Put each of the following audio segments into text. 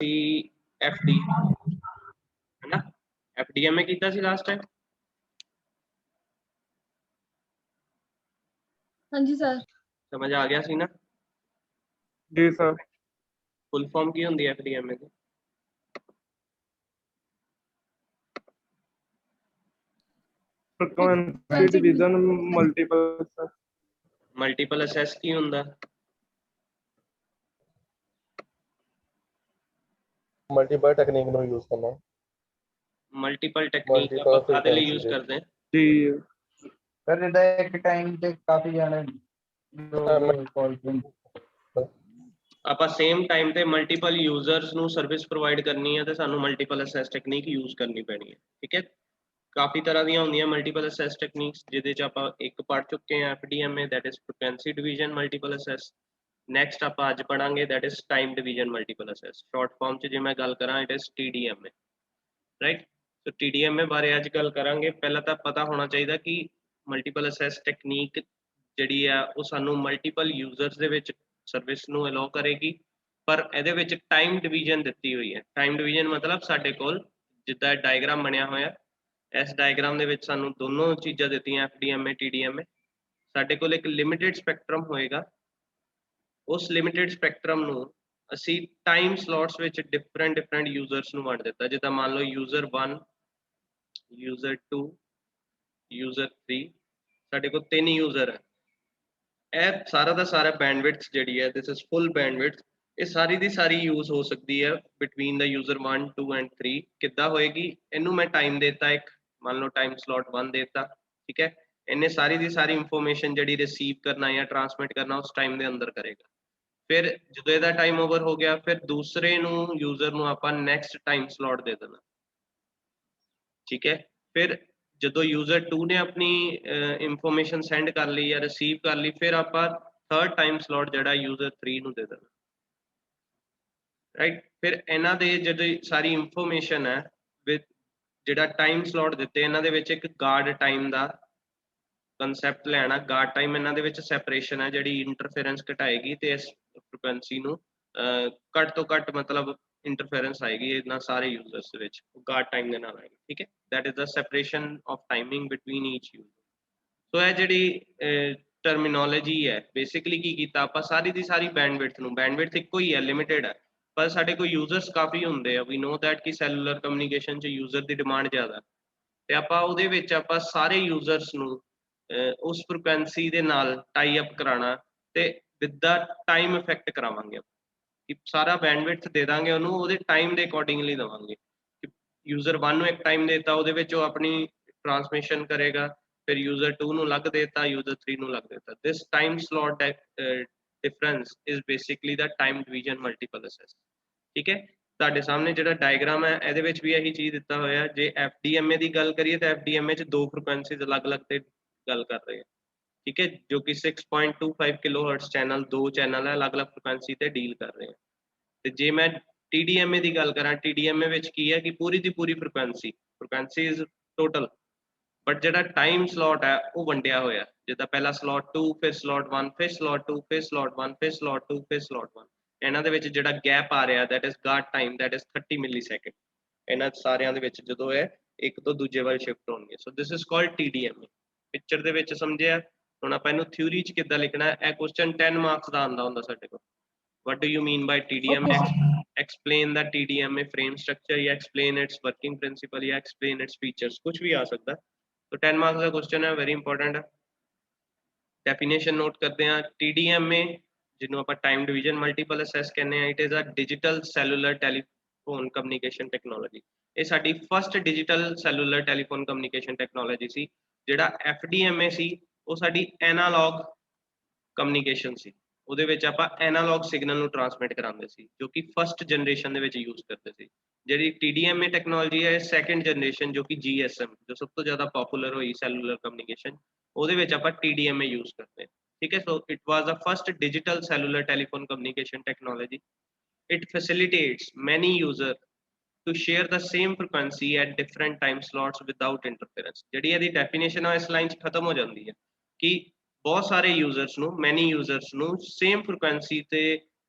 F D है ना, FDMA कीता सी लास्ट टाइम। हाँ जी सर। समझ आ गया सी ना? जी सर। फुल फॉर्म की होंदी है FDMA दी? Frequency division multiple multiple access की हुंदा? मल्टीपल टेक्निक ਨੂੰ यूज करना। मल्टीपल टेक्निक ਆਪਾਂ ਕਾਦੇ ਲਈ यूज करते हैं? जी सर जिदा एक टाइम ते काफी जाने ਆਪਾਂ ਸੇਮ ਟਾਈਮ ਤੇ ਮਲਟੀਪਲ ਯੂਜ਼ਰਸ ਨੂੰ ਸਰਵਿਸ ਪ੍ਰੋਵਾਈਡ ਕਰਨੀ ਹੈ ਤੇ ਸਾਨੂੰ ਮਲਟੀਪਲ ਅਸੈਸ ਟੈਕਨੀਕ ਯੂਜ਼ ਕਰਨੀ ਪੈਣੀ ਹੈ। ਠੀਕ ਹੈ, ਕਾਫੀ ਤਰ੍ਹਾਂ ਦੀਆਂ ਹੁੰਦੀਆਂ ਮਲਟੀਪਲ ਅਸੈਸ ਟੈਕਨੀਕਸ, ਜਿਹਦੇ ਚ ਆਪਾਂ ਇੱਕ ਪੜ ਚੁੱਕੇ ਹਾਂ FDMA, that is frequency division multiple assess। Next ਆਪਾਂ ਅੱਜ ਪੜਾਂਗੇ that is time division multiple assess। Short form ਚ ਜੇ ਮੈਂ ਗੱਲ ਕਰਾਂ it is TDMA, right. So TDMA ਬਾਰੇ ਅੱਜ ਗੱਲ ਕਰਾਂਗੇ। ਪਹਿਲਾਂ ਤਾਂ ਪਤਾ ਹੋਣਾ ਚਾਹੀਦਾ ਕਿ ਮਲਟੀਪਲ ਅਸੈਸ ਟੈਕਨੀਕ ਜਿਹੜੀ ਆ ਉਹ ਸਾਨੂੰ ਮਲਟੀਪਲ ਯੂਜ਼ਰਸ ਦੇ ਵਿੱਚ ਸਰਵਿਸ ਨੂੰ ਅਲਾਉ ਕਰੇਗੀ, ਪਰ ਇਹਦੇ ਵਿੱਚ ਟਾਈਮ ਡਿਵੀਜ਼ਨ ਦਿੱਤੀ ਹੋਈ ਹੈ। ਟਾਈਮ ਡਿਵੀਜ਼ਨ ਮਤਲਬ ਸਾਡੇ ਕੋਲ ਜਿੱਦਾਂ ਡਾਇਗਰਾਮ ਬਣਿਆ ਹੋਇਆ, ਇਸ ਡਾਇਗਰਾਮ ਦੇ ਵਿੱਚ ਸਾਨੂੰ ਦੋਨੋਂ ਚੀਜ਼ਾਂ ਦਿੱਤੀਆਂ FDMA TDMA। ਸਾਡੇ ਕੋਲ ਇੱਕ ਲਿਮਿਟਿਡ ਸਪੈਕਟਰਮ ਹੋਏਗਾ, ਉਸ ਲਿਮਿਟਿਡ ਸਪੈਕਟਰਮ ਨੂੰ ਅਸੀਂ ਟਾਈਮ ਸਲੋਟਸ ਵਿੱਚ ਡਿਫਰੈਂਟ ਯੂਜ਼ਰਸ ਨੂੰ ਵੰਡ ਦਿੱਤਾ। ਜਿੱਦਾਂ ਮੰਨ ਲਓ ਯੂਜ਼ਰ 1, ਯੂਜ਼ਰ 2, ਯੂਜ਼ਰ 3, ਸਾਡੇ ਕੋਲ 3 ਯੂਜ਼ਰ ਹੈ। ਇਹ ਸਾਰਾ ਦਾ ਸਾਰਾ ਬੈਂਡਵਿਡਥ ਜਿਹੜੀ ਹੈ, ਦਿਸ ਇਜ਼ ਫੁੱਲ ਬੈਂਡਵਿਡਥ, ਇਹ ਸਾਰੀ ਦੀ ਸਾਰੀ ਯੂਜ਼ ਹੋ ਸਕਦੀ ਹੈ ਬਿਟਵੀਨ ਦਾ ਯੂਜ਼ਰ 1, 2 ਐਂਡ 3। ਕਿੱਦਾਂ ਹੋਏਗੀ? ਇਹਨੂੰ ਮੈਂ ਟਾਈਮ ਦੇਤਾ ਇੱਕ, ਮੰਨ ਲਓ ਟਾਈਮ ਸਲੋਟ 1 ਦੇਤਾ, ਠੀਕ ਹੈ। ਇਹਨੇ ਸਾਰੀ ਦੀ ਸਾਰੀ ਇਨਫੋਰਮੇਸ਼ਨ ਜਿਹੜੀ ਰਿਸੀਵ ਕਰਨਾ ਜਾਂ ਟਰਾਂਸਮਿਟ ਕਰਨਾ ਉਸ ਟਾਈਮ ਦੇ ਅੰਦਰ ਕਰੇਗਾ। ਫਿਰ ਜਦੋਂ ਇਹਦਾ ਟਾਈਮ ਓਵਰ ਹੋ ਗਿਆ, ਫਿਰ ਦੂਸਰੇ ਨੂੰ ਯੂਜ਼ਰ ਨੂੰ ਆਪਾਂ ਨੈਕਸਟ ਟਾਈਮ ਸਲੋਟ ਦੇ ਦੇਣਾ, ਠੀਕ ਹੈ। ਫਿਰ ਜਦੋਂ ਯੂਜ਼ਰ 2 ਨੇ ਆਪਣੀ ਇਨਫੋਰਮੇਸ਼ਨ ਸੈਂਡ ਕਰ ਲਈ ਜਾਂ ਰਿਸੀਵ ਕਰ ਲਈ, ਫਿਰ ਆਪਾਂ ਥਰਡ ਟਾਈਮ ਸਲੋਟ ਜਿਹੜਾ ਯੂਜ਼ਰ 3 ਨੂੰ ਦੇ ਦੇਣਾ, ਰਾਈਟ। ਫਿਰ ਇਹਨਾਂ ਦੇ ਜਦੋਂ ਸਾਰੀ ਇਨਫੋਰਮੇਸ਼ਨ ਹੈ ਵਿਦ ਜਿਹੜਾ ਟਾਈਮ ਸਲੋਟ ਦਿੱਤੇ, ਇਹਨਾਂ ਦੇ ਵਿੱਚ ਇੱਕ ਗਾਰਡ ਟਾਈਮ ਦਾ ਕੰਸੈਪਟ ਲੈਣਾ। ਗਾਰਡ ਟਾਈਮ ਇਹਨਾਂ ਦੇ ਵਿੱਚ ਸੈਪਰੇਸ਼ਨ ਹੈ ਜਿਹੜੀ ਇੰਟਰਫੇਰੈਂਸ ਘਟਾਏਗੀ ਤੇ ਇਸ ਫ੍ਰੀਕੁਐਂਸੀ ਨੂੰ ਘੱਟ ਤੋਂ ਘੱਟ ਮਤਲਬ ਇੰਟਰਫੇਰੈਂਸ ਆਏਗੀ ਇਹਨਾਂ ਸਾਰੇ ਯੂਜ਼ਰਸ ਦੇ ਵਿੱਚ, ਗਾਰਡ ਟਾਈਮ ਦੇ ਨਾਲ ਆਏਗੀ, ਠੀਕ ਹੈ। that is the separation of timing between each user। ਸੋ ਇਹ ਜਿਹੜੀ ਟਰਮੀਨੋਲੋਜੀ ਹੈ, ਬੇਸਿਕਲੀ ਕੀ ਕੀਤਾ ਆਪਾਂ, ਸਾਰੀ ਦੀ ਸਾਰੀ ਬੈਂਡਵਿਡਥ ਨੂੰ, ਬੈਂਡਵਿਡਥ ਇੱਕੋ ਹੀ ਹੈ, ਲਿਮਿਟਿਡ ਹੈ, ਪਰ ਸਾਡੇ ਕੋਲ ਯੂਜ਼ਰਸ ਕਾਫੀ ਹੁੰਦੇ ਆ। ਵੀ ਨੋ ਦੈਟ ਕਿ ਸੈਲੂਲਰ ਕਮਿਊਨੀਕੇਸ਼ਨ 'ਚ ਯੂਜ਼ਰ ਦੀ ਡਿਮਾਂਡ ਜ਼ਿਆਦਾ, ਤੇ ਆਪਾਂ ਉਹਦੇ ਵਿੱਚ ਆਪਾਂ ਸਾਰੇ ਯੂਜ਼ਰਸ ਨੂੰ ਉਸ ਫ੍ਰੀਕੁਐਂਸੀ ਦੇ ਨਾਲ ਟਾਈ ਅਪ ਕਰਾਉਣਾ ਤੇ ਵਿਦ ਦਾ ਟਾਈਮ ਇਫੈਕਟ ਕਰਾਵਾਂਗੇ। ਕਿ ਸਾਰਾ ਬੈਂਡਵਿਡਥ ਦੇ ਦਾਂਗੇ ਉਹਨੂੰ, ਉਹਦੇ ਟਾਈਮ ਦੇ ਅਕੋਰਡਿੰਗਲੀ ਦੇਵਾਂਗੇ। ਯੂਜ਼ਰ 1 ਨੂੰ ਇੱਕ ਟਾਈਮ ਦੇਤਾ, ਉਹਦੇ ਵਿੱਚ ਉਹ ਆਪਣੀ ਟ੍ਰਾਂਸਮਿਸ਼ਨ ਕਰੇਗਾ, ਫਿਰ ਯੂਜ਼ਰ 2 ਨੂੰ ਲੱਗ ਦੇਤਾ, ਯੂਜ਼ਰ 3 ਨੂੰ ਲੱਗ ਦੇਤਾ। This time slot difference is basically the time division multiple access, ਠੀਕ ਹੈ। ਤੁਹਾਡੇ ਸਾਹਮਣੇ ਜਿਹੜਾ ਡਾਇਗਰਾਮ ਹੈ ਇਹਦੇ ਵਿੱਚ ਵੀ ਇਹੀ ਚੀਜ਼ ਦਿੱਤਾ ਹੋਇਆ। ਜੇ FDMA ਦੀ ਗੱਲ ਕਰੀਏ ਤਾਂ FDMA 'ਚ ਦੋ ਫ੍ਰੀਕੁਐਂਸੀਜ਼ ਅਲੱਗ-ਅਲੱਗ ਤੇ ਗੱਲ ਕਰ ਰਹੇ ਹਾਂ, ਠੀਕ ਹੈ, ਜੋ ਕਿ 6.25 ਕਿਲੋਹਰਟਜ਼ ਚੈਨਲ, ਦੋ ਚੈਨਲ ਹੈ ਅਲੱਗ-ਅਲੱਗ ਫ੍ਰੀਕੁਐਂਸੀ ਤੇ ਡੀਲ ਕਰ ਰਹੇ ਹਾਂ। ਤੇ ਜੇ ਮੈਂ TDMA ਦੀ ਗੱਲ ਕਰਾਂ, TDMA ਵਿੱਚ ਕੀ ਹੈ ਕਿ ਪੂਰੀ ਦੀ ਪੂਰੀ ਫ੍ਰੀਕੁਐਂਸੀ ਇਜ਼ ਟੋਟਲ, ਬਟ ਜਿਹੜਾ ਟਾਈਮ ਸਲੋਟ ਹੈ ਉਹ ਵੰਡਿਆ ਹੋਇਆ। ਜਿੱਦਾਂ ਪਹਿਲਾ ਸਲੋਟ 2, ਫਿਰ ਸਲੋਟ 1, ਫਿਰ ਸਲੋਟ 2, ਫਿਰ ਸਲੋਟ 1, ਫਿਰ ਸਲੋਟ 2, ਫਿਰ ਸਲੋਟ 1। ਇਹਨਾਂ ਦੇ ਵਿੱਚ ਜਿਹੜਾ ਗੈਪ ਆ ਰਿਹਾ that is guard time, that is 30 ਮਿਲੀਸੈਕਿੰਡ। ਇਹਨਾਂ ਸਾਰਿਆਂ ਦੇ ਵਿੱਚ ਜਦੋਂ ਇਹ ਇੱਕ ਤੋਂ ਦੂਜੇ ਵੱਲ ਸ਼ਿਫਟ ਹੋਣਗੇ। So this is called TDMA। Picture ਦੇ ਵਿੱਚ ਸਮਝਿਆ? ਹੁਣ ਆਪਾਂ ਇਹਨੂੰ ਥਿਊਰੀ 'ਚ ਕਿੱਦਾਂ ਲਿਖਣਾ ਹੈ। ਇਹ ਕੁਐਸਚਨ 10 ਮਾਰਕਸ ਦਾ ਆਉਂਦਾ ਹੁੰਦਾ ਸਾਡੇ ਕੋਲ। What do you mean by TDMA? Explain the TDMA frame structure, या explain its working principle, या explain its features, कुछ भी आ सकता है। तो 10 मार्क्स का क्वेश्चन है, वेरी इंपॉर्टेंट है। डेफिनेशन नोट करते हैं। TDMA जिन्हों आप टाइम डिवीजन मल्टीपल असेस कहने हैं, it is a digital cellular telephone communication technology. ये साडी first digital cellular telephone communication technology सी। जिहड़ा FDMA सी वो साडी एनालॉग कम्युनिकेशन सी। ਉਹਦੇ ਵਿੱਚ ਆਪਾਂ ਐਨਾਲੌਗ ਸਿਗਨਲ ਨੂੰ ਟ੍ਰਾਂਸਮਿਟ ਕਰਾਉਂਦੇ ਸੀ, ਜੋ ਕਿ ਫਸਟ ਜਨਰੇਸ਼ਨ ਦੇ ਵਿੱਚ ਯੂਜ਼ ਕਰਦੇ ਸੀ। ਜਿਹੜੀ TDMA ਟੈਕਨੋਲੋਜੀ ਹੈ ਸੈਕੰਡ ਜਨਰੇਸ਼ਨ, ਜੋ ਕਿ GSM, ਜੋ ਸਭ ਤੋਂ ਜ਼ਿਆਦਾ ਪਪੂਲਰ ਹੋਈ ਸੈਲੂਲਰ ਕਮਿਊਨੀਕੇਸ਼ਨ, ਉਹਦੇ ਵਿੱਚ ਆਪਾਂ TDMA ਯੂਜ਼ ਕਰਦੇ ਹਾਂ, ਠੀਕ ਹੈ। So it was the first digital cellular telephone communication technology. It facilitates many user to share the same frequency at different time slots without interference। ਜਿਹੜੀ ਇਹਦੀ ਡੈਫੀਨੇਸ਼ਨ ਹੈ ਇਸ ਲਾਈਨ 'ਚ ਖਤਮ ਹੋ ਜਾਂਦੀ ਹੈ ਕਿ ਬਹੁਤ ਸਾਰੇ ਯੂਜ਼ਰਸ ਨੂੰ, ਮੈਨੀ ਯੂਜ਼ਰਸ ਨੂੰ ਸੇਮ ਫ੍ਰੀਕੁਐਂਸੀ ਤੇ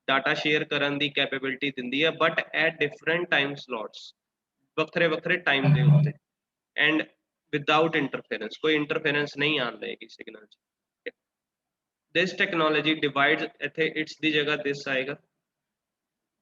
ਡਾਟਾ ਸ਼ੇਅਰ ਕਰਨ ਦੀ ਕੈਪੇਬਿਲਿਟੀ ਦਿੰਦੀ ਹੈ, but at different time slots, ਵੱਖਰੇ ਵੱਖਰੇ ਟਾਈਮ ਦੇ ਉੱਤੇ, ਐਂਡ ਵਿਦਆਊਟ ਇੰਟਰਫੇਰੈਂਸ, ਕੋਈ ਇੰਟਰਫੇਰੈਂਸ ਨਹੀਂ ਆਉਣ ਦੇਗੀ ਸਿਗਨਲ 'ਚ। This technology divides, ਇੱਥੇ its ਦੀ ਜਗ੍ਹਾ this ਆਏਗਾ।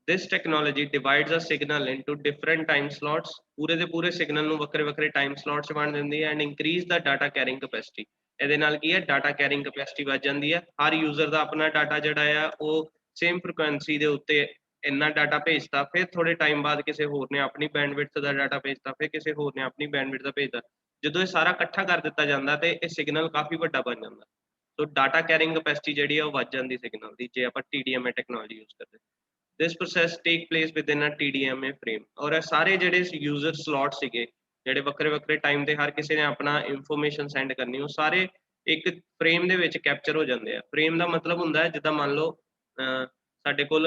This technology divides a signal into different time slots, ਪੂਰੇ ਦੇ ਪੂਰੇ ਸਿਗਨਲ ਨੂੰ ਵੱਖਰੇ ਵੱਖਰੇ ਟਾਈਮ ਸਲੋਟਸ ਬਣ ਦਿੰਦੀ ਹੈ, and increase the data carrying capacity। ਇਹਦੇ ਨਾਲ ਕੀ ਹੈ, ਡਾਟਾ ਕੈਰਿੰਗ ਕੈਪੈਸਿਟੀ ਵੱਧ ਜਾਂਦੀ ਹੈ। ਹਰ ਯੂਜ਼ਰ ਦਾ ਆਪਣਾ ਡਾਟਾ ਜਿਹੜਾ ਆ ਉਹ ਸੇਮ ਫ੍ਰੀਕੁਐਂਸੀ ਦੇ ਉੱਤੇ ਇੰਨਾ ਡਾਟਾ ਭੇਜਦਾ, ਫਿਰ ਥੋੜੇ ਟਾਈਮ ਬਾਅਦ ਕਿਸੇ ਹੋਰ ਨੇ ਆਪਣੀ ਬੈਂਡਵਿਡਥ ਦਾ ਡਾਟਾ ਭੇਜਦਾ, ਫਿਰ ਕਿਸੇ ਹੋਰ ਨੇ ਆਪਣੀ ਬੈਂਡਵਿਡਥ ਦਾ ਭੇਜਦਾ। ਜਦੋਂ ਇਹ ਸਾਰਾ ਇਕੱਠਾ ਕਰ ਦਿੱਤਾ ਜਾਂਦਾ ਤੇ ਇਹ ਸਿਗਨਲ ਕਾਫੀ ਵੱਡਾ ਬਣ ਜਾਂਦਾ। ਸੋ ਡਾਟਾ ਕੈਰਿੰਗ ਕੈਪੈਸਿਟੀ ਜਿਹੜੀ ਆ ਉਹ ਵੱਧ ਜਾਂਦੀ ਸਿਗਨਲ ਦੀ, ਜੇ ਆਪਾਂ TDMA ਟੈਕਨੋਲੋਜੀ ਯੂਜ਼ ਕਰਦੇ। This process take place within a TDMA frame, ਔਰ ਇਹ ਸਾਰੇ ਜਿਹੜੇ ਯੂਜ਼ਰ ਸਲੋਟ ਸੀਗੇ, ਜਿਹੜੇ ਵੱਖਰੇ ਵੱਖਰੇ ਟਾਈਮ ਤੇ ਹਰ ਕਿਸੇ ਨੇ ਆਪਣਾ ਇਨਫੋਰਮੇਸ਼ਨ ਸੈਂਡ ਕਰਨੀ, ਉਹ ਸਾਰੇ ਇੱਕ ਫਰੇਮ ਦੇ ਵਿੱਚ ਕੈਪਚਰ ਹੋ ਜਾਂਦੇ ਆ। ਫਰੇਮ ਦਾ ਮਤਲਬ ਹੁੰਦਾ ਹੈ, ਜਿੱਦਾਂ ਮੰਨ ਲਓ ਸਾਡੇ ਕੋਲ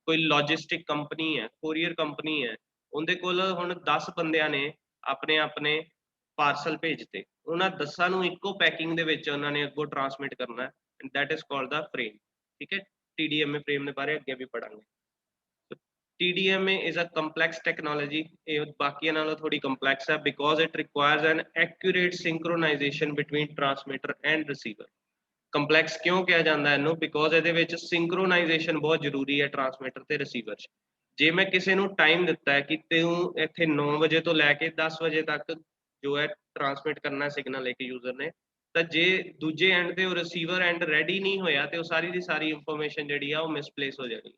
ਕੋਈ ਲੌਜਿਸਟਿਕ ਕੰਪਨੀ ਹੈ, ਕੋਰੀਅਰ ਕੰਪਨੀ ਹੈ, ਉਹਦੇ ਕੋਲ ਹੁਣ 10 ਬੰਦਿਆਂ ਨੇ ਆਪਣੇ ਆਪਣੇ ਪਾਰਸਲ ਭੇਜਤੇ, ਉਹਨਾਂ 10 ਨੂੰ ਇੱਕੋ ਪੈਕਿੰਗ ਦੇ ਵਿੱਚ ਉਹਨਾਂ ਨੇ ਅੱਗੋਂ ਟਰਾਂਸਮਿਟ ਕਰਨਾ ਹੈ, and that is called the frame. ਠੀਕ ਹੈ, TDMA ਫਰੇਮ ਦੇ ਬਾਰੇ ਅੱਗੇ ਵੀ ਪੜਾਂਗੇ। TDMA is a complex technology, ਇਹ ਬਾਕੀਆਂ ਨਾਲੋਂ ਥੋੜੀ complex ਹੈ, because it requires an accurate synchronization between transmitter and receiver। complex ਕਿਉਂ ਕਿਹਾ ਜਾਂਦਾ ਇਹਨੂੰ, because ਇਹਦੇ ਵਿੱਚ synchronization ਬਹੁਤ ਜ਼ਰੂਰੀ ਹੈ ਟਰਾਂਸਮਿਟਰ ਤੇ ਰਿਸੀਵਰ 'ਚ। ਜੇ ਮੈਂ ਕਿਸੇ ਨੂੰ ਟਾਈਮ ਦਿੱਤਾ ਹੈ ਕਿ ਤੂੰ ਇੱਥੇ 9 ਵਜੇ ਤੋਂ ਲੈ ਕੇ 10 ਵਜੇ ਤੱਕ ਜੋ ਹੈ ਟਰਾਂਸਮਿਟ ਕਰਨਾ ਸਿਗਨਲ ਇੱਕ ਯੂਜ਼ਰ ਨੇ, ਤਾਂ ਜੇ ਦੂਜੇ ਐਂਡ ਤੇ ਉਹ ਰਿਸੀਵਰ ਐਂਡ ਰੈਡੀ ਨਹੀਂ ਹੋਇਆ ਤੇ ਉਹ ਸਾਰੀ ਦੀ ਸਾਰੀ ਇਨਫੋਰਮੇਸ਼ਨ ਜਿਹੜੀ ਆ ਉਹ ਮਿਸਪਲੇਸ ਹੋ ਜਾਣੀ ਹੈ।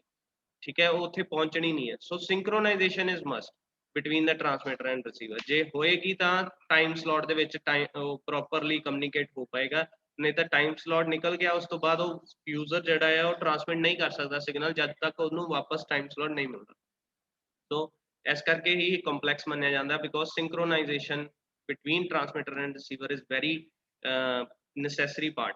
ਠੀਕ ਹੈ, ਉਹ ਉੱਥੇ ਪਹੁੰਚਣੀ ਨਹੀਂ ਹੈ। So synchronization is must between the transmitter and receiver. ਜੇ ਹੋਏਗੀ ਤਾਂ ਟਾਈਮ ਸਲੋਟ ਦੇ ਵਿੱਚ ਉਹ ਪ੍ਰੋਪਰਲੀ ਕਮਿਊਨੀਕੇਟ ਹੋ ਪਾਏਗਾ, ਨਹੀਂ ਤਾਂ ਟਾਈਮ ਸਲੋਟ ਨਿਕਲ ਗਿਆ, ਉਸ ਤੋਂ ਬਾਅਦ ਉਹ ਯੂਜ਼ਰ ਜਿਹੜਾ ਆ ਉਹ ਟਰਾਂਸਮਿਟ ਨਹੀਂ ਕਰ ਸਕਦਾ ਸਿਗਨਲ ਜਦ ਤੱਕ ਉਹਨੂੰ ਵਾਪਸ ਟਾਈਮ ਸਲੋਟ ਨਹੀਂ ਮਿਲਦਾ। ਸੋ ਇਸ ਕਰਕੇ ਹੀ ਕੰਪਲੈਕਸ ਮੰਨਿਆ ਜਾਂਦਾ, because synchronization between transmitter and receiver is very necessary part।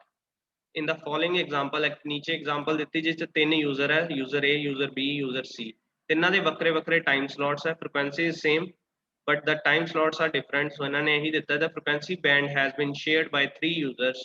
in the following example, ਇੱਕ ਨੀਚੇ example ਦਿੱਤੀ ਜਿਸ 'ਚ 3 ਯੂਜ਼ਰ ਹੈ, user A, user B, user C, ਤਿੰਨਾਂ ਦੇ ਵੱਖਰੇ ਵੱਖਰੇ ਟਾਈਮ ਸਲੋਟਸ ਹੈ, frequency is same but the time slots are different। so ਇਹਨਾਂ ਨੇ ਇਹੀ ਦਿੱਤਾ, the frequency band has been shared by 3 users,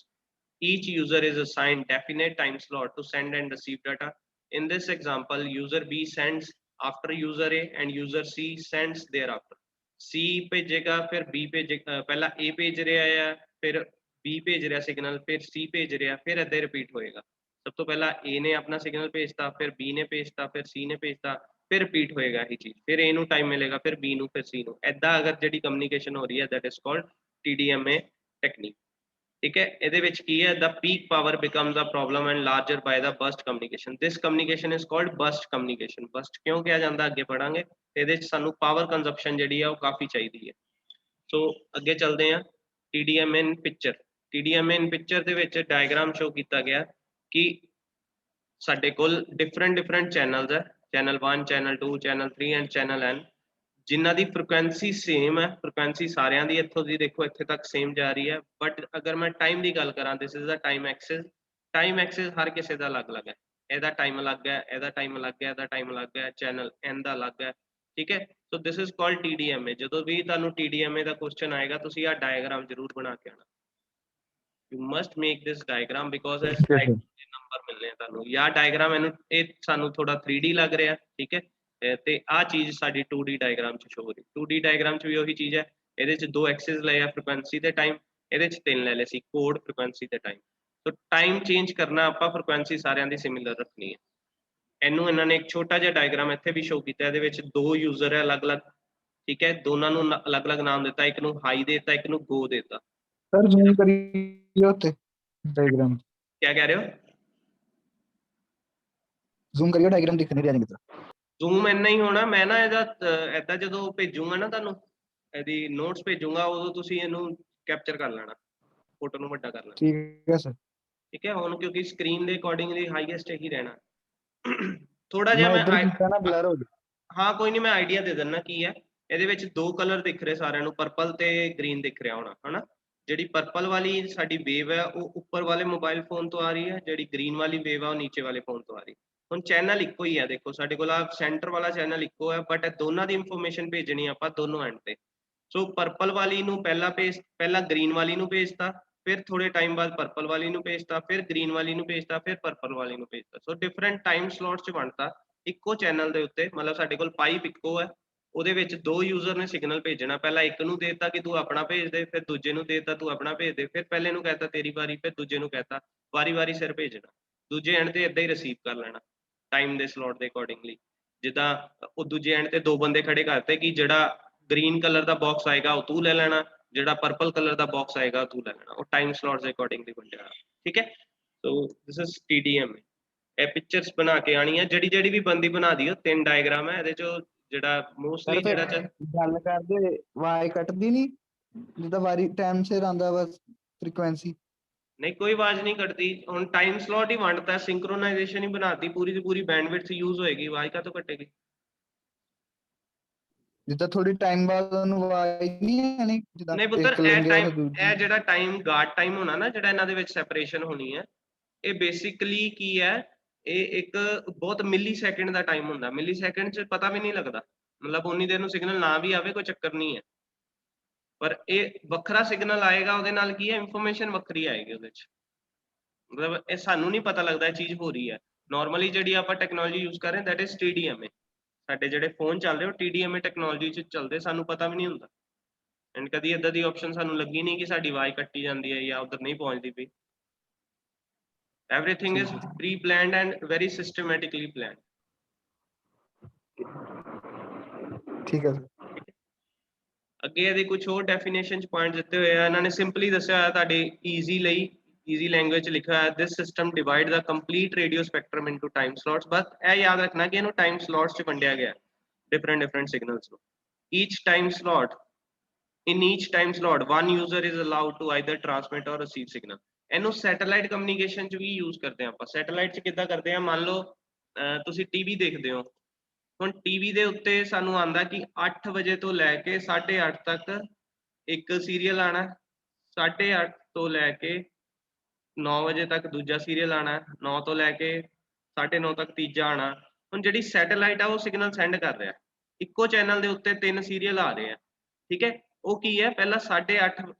each user is assigned definite time slot to send and receive data। in this example, user B sends after user A and user C sends thereafter। C ਭੇਜੇਗਾ, ਫਿਰ B ਭੇਜੇਗਾ, ਪਹਿਲਾਂ A ਭੇਜ ਰਿਹਾ ਹੈ, ਫਿਰ B ਭੇਜ ਰਿਹਾ signal, ਫਿਰ C ਭੇਜ ਰਿਹਾ, ਫਿਰ ਏਦਾਂ ਰਿਪੀਟ ਹੋਏਗਾ। ਸਭ ਤੋਂ ਪਹਿਲਾਂ A ਨੇ ਆਪਣਾ ਸਿਗਨਲ ਭੇਜਤਾ, ਫਿਰ B ਨੇ ਭੇਜਤਾ, ਫਿਰ C ਨੇ ਭੇਜਤਾ, ਫਿਰ ਰਿਪੀਟ ਹੋਏਗਾ ਇਹੀ ਚੀਜ਼, ਫਿਰ A ਨੂੰ ਟਾਈਮ ਮਿਲੇਗਾ, ਫਿਰ B ਨੂੰ, ਫਿਰ C ਨੂੰ, ਏਦਾਂ ਅਗਰ ਜਿਹੜੀ ਕਮਿਊਨੀਕੇਸ਼ਨ ਹੋ ਰਹੀ ਹੈ, that is called TDMA technique। ਠੀਕ ਹੈ, ਇਹਦੇ ਵਿੱਚ ਕੀ ਹੈ, the peak power becomes a problem and larger by the burst communication। this communication is called burst communication। burst ਕਿਉਂ ਕਿਹਾ ਜਾਂਦਾ ਅੱਗੇ ਪੜਾਂਗੇ। ਇਹਦੇ ਵਿੱਚ ਸਾਨੂੰ ਪਾਵਰ ਕੰਜ਼ੰਪਸ਼ਨ ਜਿਹੜੀ ਆ ਉਹ ਕਾਫੀ ਚਾਹੀਦੀ ਹੈ। ਸੋ ਅੱਗੇ ਚੱਲਦੇ ਹਾਂ, TDMA in picture। TDMA in picture ਦੇ ਵਿੱਚ ਡਾਇਗਰਾਮ ਸ਼ੋ ਕੀਤਾ ਗਿਆ ਕਿ ਸਾਡੇ ਕੋਲ different ਚੈਨਲਸ ਹੈ, channel 1, channel 2, channel 3 and channel N, ਜਿਨ੍ਹਾਂ ਦੀ ਫ੍ਰੀਕੁਐਂਸੀ ਸੇਮ ਹੈ। ਫ੍ਰੀਕੁਐਂਸੀ ਸਾਰਿਆਂ ਦੀ ਇੱਥੋਂ ਦੀ ਦੇਖੋ ਇੱਥੇ ਤੱਕ ਸੇਮ ਜਾ ਰਹੀ ਹੈ, ਬਟ ਅਗਰ ਮੈਂ ਟਾਈਮ ਦੀ ਗੱਲ ਕਰਾਂ, this is the time axis. Time axis ਹਰ ਕਿਸੇ ਦਾ ਅਲੱਗ-ਅਲੱਗ ਹੈ, ਇਹਦਾ ਟਾਈਮ ਅਲੱਗ ਹੈ, ਇਹਦਾ ਟਾਈਮ ਅਲੱਗ ਹੈ, ਇਹਦਾ ਟਾਈਮ ਅਲੱਗ ਹੈ, ਚੈਨਲ N ਦਾ ਅਲੱਗ ਹੈ। ਠੀਕ ਹੈ, ਸੋ ਦਿਸ ਇਜ਼ ਕਾਲਡ TDMA। ਜਦੋਂ ਵੀ ਤੁਹਾਨੂੰ TDMA ਦਾ ਕੁਐਸਚਨ ਆਏਗਾ, ਤੁਸੀਂ ਆਹ ਡਾਇਗਰਾਮ ਜ਼ਰੂਰ ਬਣਾ ਕੇ ਆਣਾ। you must make this diagram because ਇਸ diagram ਦੇ ਨੰਬਰ ਮਿਲਨੇ ਤੁਹਾਨੂੰ, ਜਾਂ ਡਾਇਗਰਾਮ ਇਹਨੂੰ ਇਹ ਸਾਨੂੰ ਥੋੜਾ 3D ਲੱਗ ਰਿਹਾ। ਠੀਕ ਹੈ, ਤੇ ਆਹ ਚੀਜ਼ ਸਾਡੀ 2D ਡਾਇਗਰਾਮ 'ਚ ਸ਼ੋ ਹੋ ਰਹੀ। 2D ਡਾਇਗਰਾਮ 'ਚ ਵੀ ਉਹੀ ਚੀਜ਼ ਹੈ, ਇਹਦੇ 'ਚ 2 ਐਕਸਿਸ ਲਏ ਆ, ਫ੍ਰੀਕੁਐਂਸੀ ਤੇ ਟਾਈਮ, ਇਹਦੇ 'ਚ 3 ਲੈ ਲਏ ਸੀ, ਕੋਡ, ਫ੍ਰੀਕੁਐਂਸੀ ਤੇ ਟਾਈਮ। ਸੋ ਟਾਈਮ ਚੇਂਜ ਕਰਨਾ ਆਪਾਂ, ਫ੍ਰੀਕੁਐਂਸੀ ਸਾਰਿਆਂ ਦੀ ਸਿਮਿਲਰ ਰੱਖਣੀ ਹੈ। ਇਹਨੂੰ ਇਹਨਾਂ ਨੇ ਇੱਕ ਛੋਟਾ ਜਿਹਾ ਡਾਇਗਰਾਮ ਇੱਥੇ ਵੀ ਸ਼ੋ ਕੀਤਾ, ਇਹਦੇ ਵਿੱਚ 2 ਯੂਜ਼ਰ ਹੈ ਅਲੱਗ-ਅਲੱਗ। ਠੀਕ ਹੈ, ਦੋਨਾਂ ਨੂੰ ਅਲੱਗ-ਅਲੱਗ ਨਾਮ ਦਿੱਤਾ, ਇੱਕ ਨੂੰ ਹਾਈ ਦੇਤਾ, ਇੱਕ ਨੂੰ ਗੋ ਦੇਤਾ। सर जूम करिए होते डायग्राम, क्या कह रहे हो? जूम करिए, डायग्राम दिख नहीं रहा नहीं कितना। ਜ਼ੂਮ ਇੰਨਾ ਹੀ ਹੋਣਾ। ਮੈਂ ਨਾ ਇਹਦਾ ਏਦਾਂ ਜਦੋਂ ਭੇਜੂਗਾ ਨਾ ਤੁਹਾਨੂੰ, ਇਹਦੀ ਨੋਟਸ ਭੇਜੂਗਾ, ਉਦੋਂ ਤੁਸੀਂ ਇਹਨੂੰ ਕੈਪਚਰ ਕਰ ਲੈਣਾ, ਫੋਟੋ ਨੂੰ ਵੱਡਾ ਕਰ ਲੈਣਾ। ठीक है सर, ਠੀਕ ਹੈ, ਹੁਣ ਕਿਉਂਕਿ ਸਕਰੀਨ ਦੇ ਅਕੋਰਡਿੰਗਲੀ ਹਾਈਐਸਟ ਹੀ ਰਹਿਣਾ। ਥੋੜਾ ਜਿਹਾ मैं इधर ਮੈਂ खींचा ना, ब्लर हो गया। ਹਾਂ ਕੋਈ ਨਹੀਂ, ਮੈਂ ਆਈਡੀਆ ਦੇ ਦਿੰਦਾ ਕੀ ਹੈ। ਇਹਦੇ ਵਿੱਚ 2 ਕਲਰ ਦਿਖ ਰਹੇ ਸਾਰਿਆਂ ਨੂੰ, ਪਰਪਲ ਤੇ ਗ੍ਰੀਨ ਦਿਖ ਰਿਹਾ ਹੋਣਾ, ਹਨਾ। ਜਿਹੜੀ ਪਰਪਲ ਵਾਲੀ ਸਾਡੀ ਵੇਵ ਹੈ ਉਹ ਉੱਪਰ ਵਾਲੇ ਮੋਬਾਈਲ ਫੋਨ ਤੋਂ ਆ ਰਹੀ ਹੈ, ਜਿਹੜੀ ਗ੍ਰੀਨ ਵਾਲੀ ਵੇਵ ਹੈ ਉਹ ਨੀਚੇ ਵਾਲੇ ਫੋਨ ਤੋਂ ਆ ਰਹੀ ਹੈ। ਹੁਣ ਚੈਨਲ ਇੱਕੋ ਹੀ ਹੈ, ਦੇਖੋ ਸਾਡੇ ਕੋਲ ਆ ਸੈਂਟਰ ਵਾਲਾ ਚੈਨਲ ਇੱਕੋ ਹੈ, ਬਟ ਦੋਨਾਂ ਦੀ ਇਨਫੋਰਮੇਸ਼ਨ ਭੇਜਣੀ ਆਪਾਂ ਦੋਨੋਂ ਐਂਡ ਤੇ। ਸੋ ਪਰਪਲ ਵਾਲੀ ਨੂੰ ਪਹਿਲਾਂ ਗ੍ਰੀਨ ਵਾਲੀ ਨੂੰ ਭੇਜਤਾ, ਫਿਰ ਥੋੜੇ ਟਾਈਮ ਬਾਅਦ ਪਰਪਲ ਵਾਲੀ ਨੂੰ ਭੇਜਤਾ, ਫਿਰ ਗ੍ਰੀਨ ਵਾਲੀ ਨੂੰ ਭੇਜਤਾ, ਫਿਰ ਪਰਪਲ ਵਾਲੀ ਨੂੰ ਭੇਜਤਾ। ਸੋ ਡਿਫਰੈਂਟ ਟਾਈਮ ਸਲੋਟਸ 'ਚ ਵੰਡਤਾ ਇੱਕੋ ਚੈਨਲ ਦੇ ਉੱਤੇ, ਮਤਲਬ ਸਾਡੇ ਕੋਲ ਪਾਈਪ ਇੱਕੋ ਹੈ, ਉਹਦੇ ਵਿੱਚ ਦੋ ਯੂਜ਼ਰ ਨੇ ਸਿਗਨਲ ਭੇਜਣਾ। ਪਹਿਲਾਂ ਇੱਕ ਨੂੰ ਦੇਤਾ ਕਿ ਤੂੰ ਆਪਣਾ ਭੇਜ ਦੇ, ਫਿਰ ਦੂਜੇ ਨੂੰ ਦੇਤਾ ਤੂੰ ਆਪਣਾ ਭੇਜ ਦੇ, ਫਿਰ ਪਹਿਲੇ ਨੂੰ ਕਹਿਤਾ ਤੇਰੀ ਵਾਰੀ, ਫਿਰ ਦੂਜੇ ਨੂੰ ਕਹਿਤਾ ਵਾਰੀ ਸਿਰ ਭੇਜਣਾ। ਦੂਜੇ ਐਂਡ ਤੇ ਏਦਾਂ ਹੀ ਰਿਸੀਵ ਕਰ ਲੈਣਾ ਟਾਈਮ ਦੇ ਸਲੋਟ ਦੇ ਅਕੋਰਡਿੰਗਲੀ। ਜਿੱਦਾਂ ਉਹ ਦੂਜੇ ਐਂਡ ਤੇ ਦੋ ਬੰਦੇ ਖੜੇ ਕਰਤੇ ਕਿ ਜਿਹੜਾ ਗ੍ਰੀਨ ਕਲਰ ਦਾ ਬਾਕਸ ਆਏਗਾ ਉਹ ਤੂੰ ਲੈ ਲੈਣਾ, ਜਿਹੜਾ ਪਰਪਲ ਕਲਰ ਦਾ ਬਾਕਸ ਆਏਗਾ ਉਹ ਤੂੰ ਲੈ ਲੈਣਾ। ਉਹ ਟਾਈਮ ਸਲੋਟਸ ਦੇ ਅਕੋਰਡਿੰਗਲੀ ਵੰਡਿਆ, ਠੀਕ ਹੈ। ਸੋ ਦਿਸ ਇਜ਼ TDM। ਇਹ ਪਿਕਚਰਸ ਬਣਾ ਕੇ ਆਣੀ ਹੈ, ਜਿਹੜੀ ਵੀ ਬੰਦੀ ਬਣਾ ਦਿਓ। 3 ਡਾਇਗਰਾਮ ਹੈ ਇਹਦੇ ਚੋਂ, ਜਿਹੜਾ ਮੋਸਟਲੀ ਜਿਹੜਾ ਗੱਲ ਕਰਦੇ ਆਵਾਜ਼ ਕੱਟਦੀ ਨਹੀਂ ਜਿੱਦਾਂ ਵਾਰੀ ਟਾਈਮ ਸਿਰ ਆਉਂਦਾ ਬਸ ਫ੍ਰੀਕੁਐਂਸੀ। ਨਹੀਂ ਕੋਈ ਆਵਾਜ਼ ਨਹੀਂ ਕੱਟਦੀ। ਹੁਣ ਟਾਈਮ ਸਲੋਟ ਹੀ ਵੰਡਤਾ, ਸਿੰਕਰੋਨਾਈਜੇਸ਼ਨ ਹੀ ਬਣਾਤੀ, ਪੂਰੀ ਦੀ ਪੂਰੀ ਬੈਂਡਵਿਡਥ ਯੂਜ਼ ਹੋਏਗੀ, ਆਵਾਜ਼ ਕਾਹਤੋਂ ਕੱਟੇਗੀ? ਜਿੱਦਾਂ ਥੋੜੀ ਟਾਈਮ ਬਾਅਦ ਉਹਨੂੰ ਆਵਾਜ਼ ਨਹੀਂ ਆਣੀ, ਜਿੱਦਾਂ ਨਹੀਂ ਪੁੱਤਰ, ਇੱਕ ਇਹ ਲੰਘਿਆ ਟਾਈਮ, ਫਿਰ ਦੂਜੀ। ਇਹ ਜਿਹੜਾ ਟਾਈਮ ਗਾਰਡ ਟਾਈਮ ਹੋਣਾ ਨਾ, ਜਿਹੜਾ ਇਹਨਾਂ ਦੇ ਵਿੱਚ ਸੈਪਰੇਸ਼ਨ ਹੋਣੀ ਹੈ, ਇਹ ਬੇਸਿਕਲੀ ਕੀ ਹੈ, ਇਹ ਇੱਕ ਬਹੁਤ ਮਿਲੀ ਸੈਕਿੰਡ ਦਾ ਟਾਈਮ ਹੁੰਦਾ। ਮਿਲੀ ਸੈਕਿੰਡ 'ਚ ਪਤਾ ਵੀ ਨਹੀਂ ਲੱਗਦਾ, ਮਤਲਬ ਉਨੀ ਦੇਰ ਨੂੰ ਸਿਗਨਲ ਨਾ ਵੀ ਆਵੇ ਕੋਈ ਚੱਕਰ ਨਹੀਂ ਹੈ, ਪਰ ਇਹ ਵੱਖਰਾ ਸਿਗਨਲ ਆਏਗਾ, ਉਹਦੇ ਨਾਲ ਕੀ ਹੈ, ਇਨਫੋਰਮੇਸ਼ਨ ਵੱਖਰੀ ਆਏਗੀ ਉਹਦੇ 'ਚ। ਮਤਲਬ ਇਹ ਸਾਨੂੰ ਨਹੀਂ ਪਤਾ ਲੱਗਦਾ ਇਹ ਚੀਜ਼ ਹੋ ਰਹੀ ਹੈ। ਨਾਰਮਲੀ ਜਿਹੜੀ ਆਪਾਂ ਟੈਕਨੋਲੋਜੀ ਯੂਜ਼ ਕਰ ਰਹੇ ਦੈਟ ਇਜ਼ TDMA। ਸਾਡੇ ਜਿਹੜੇ ਫੋਨ ਚੱਲ ਰਹੇ ਉਹ TDMA ਟੈਕਨੋਲੋਜੀ 'ਚ ਚੱਲਦੇ, ਸਾਨੂੰ ਪਤਾ ਵੀ ਨਹੀਂ ਹੁੰਦਾ। ਐਂਡ ਕਦੀ ਏਦਾਂ ਦੀ ਆਪਸ਼ਨ ਸਾਨੂੰ ਲੱਗੀ ਨਹੀਂ ਕਿ ਸਾਡੀ ਆਵਾਜ਼ ਕੱਟੀ ਜਾਂਦੀ ਹੈ ਜਾਂ ਉਧਰ ਨਹੀਂ ਪਹੁੰਚਦੀ ਪਈ। Everything is pre-planned and very systematically planned. ਠੀਕ ਹੈ ਸਰ। ਅੱਗੇ ਇਹਦੀ ਕੁਝ ਹੋਰ ਡੈਫੀਨੇਸ਼ਨ 'ਚ ਪੁਆਇੰਟ ਦਿੱਤੇ ਹੋਏ ਆ। ਇਹਨਾਂ ਨੇ ਸਿੰਪਲੀ ਦੱਸਿਆ ਹੋਇਆ ਤੁਹਾਡੇ ਈਜ਼ੀ ਲਈ, ਈਜ਼ੀ ਲੈਂਗੁਏਜ 'ਚ ਲਿਖਿਆ ਹੈ, this system divide the complete radio spectrum into time slots। ਬਸ ਇਹ ਯਾਦ ਰੱਖਣਾ ਕਿ ਇਹਨੂੰ ਟਾਈਮ ਸਲੋਟਸ 'ਚ ਵੰਡਿਆ ਗਿਆ different signals ਨੂੰ। each time slot, in each time slot one user is allowed to either transmit or receive signal। ਇਹਨੂੰ ਸੈਟੇਲਾਈਟ ਕਮਿਊਨੀਕੇਸ਼ਨ 'ਚ ਵੀ ਯੂਜ਼ ਕਰਦੇ ਆ ਆਪਾਂ। ਸੈਟੇਲਾਈਟ 'ਚ ਕਿੱਦਾਂ ਕਰਦੇ ਆ, ਮੰਨ ਲਓ ਤੁਸੀਂ ਟੀਵੀ ਦੇਖਦੇ ਹੋ। ਹੁਣ ਟੀਵੀ ਦੇ ਉੱਤੇ ਸਾਨੂੰ ਆਂਦਾ ਕਿ 8 ਵਜੇ ਤੋਂ ਲੈ ਕੇ 8:30 ਤੱਕ ਇੱਕ ਸੀਰੀਅਲ ਆਣਾ, 8:30 ਤੋਂ ਲੈ ਕੇ 9 ਵਜੇ ਤੱਕ ਦੂਜਾ ਸੀਰੀਅਲ ਆਣਾ, 9 ਤੋਂ ਲੈ ਕੇ 9:30 ਤੱਕ ਤੀਜਾ ਆਣਾ। ਹੁਣ ਜਿਹੜੀ ਸੈਟੇਲਾਈਟ ਆ ਉਹ ਸਿਗਨਲ ਸੈਂਡ ਕਰ ਰਿਹਾ, ਇੱਕੋ ਚੈਨਲ ਦੇ ਉੱਤੇ 3 ਸੀਰੀਅਲ ਆ ਰਹੇ ਆ, ਠੀਕ ਹੈ। ਉਹ ਕੀ ਹੈ, ਪਹਿਲਾਂ 8:30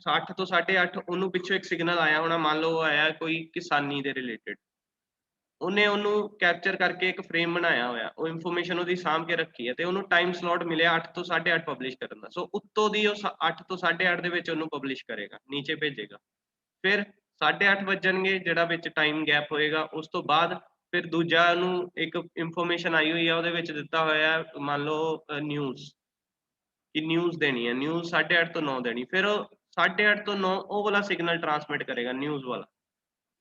8 ਤੋਂ 8:30 ਉਹਨੂੰ ਪਿੱਛੋਂ ਇੱਕ ਸਿਗਨਲ ਆਇਆ ਹੋਣਾ, ਮੰਨ ਲਓ ਆਇਆ ਕੋਈ ਕਿਸਾਨੀ ਦੇ ਰਿਲੇਟਡ, ਉਹਨੇ ਉਹਨੂੰ ਕੈਪਚਰ ਕਰਕੇ ਇੱਕ ਫਰੇਮ ਬਣਾਇਆ ਹੋਇਆ, ਉਹ ਇਨਫੋਰਮੇਸ਼ਨ ਉਹਦੀ ਸਾਂਭ ਕੇ ਰੱਖੀ ਹੈ, ਤੇ ਉਹਨੂੰ ਟਾਈਮ ਸਲੋਟ ਮਿਲਿਆ 8 ਤੋਂ 8:30 ਪਬਲਿਸ਼ ਕਰਨ ਦਾ। ਸੋ ਉੱਤੋਂ ਦੀ ਉਹ 8 ਤੋਂ 8:30 ਦੇ ਵਿੱਚ ਉਹਨੂੰ ਪਬਲਿਸ਼ ਕਰੇਗਾ, ਨੀਚੇ ਭੇਜੇਗਾ। ਫਿਰ 8:30 ਵੱਜਣਗੇ, ਜਿਹੜਾ ਵਿੱਚ ਟਾਈਮ ਗੈਪ ਹੋਏਗਾ, ਉਸ ਤੋਂ ਬਾਅਦ ਫਿਰ ਦੂਜਾ ਨੂੰ ਇੱਕ ਇਨਫੋਰਮੇਸ਼ਨ ਆਈ ਹੋਈ ਆ, ਉਹਦੇ ਵਿੱਚ ਦਿੱਤਾ ਹੋਇਆ ਮੰਨ ਲਓ ਨਿਊਜ਼, ਕਿ ਨਿਊਜ਼ ਦੇਣੀ ਹੈ, ਨਿਊਜ਼ 8:30 ਤੋਂ 9 ਦੇਣੀ। ਫਿਰ ਉਹ 8:30 ਤੋਂ 9 ਉਹ ਵਾਲਾ ਸਿਗਨਲ ਟ੍ਰਾਂਸਮਿਟ ਕਰੇਗਾ, ਨਿਊਜ਼ ਵਾਲਾ।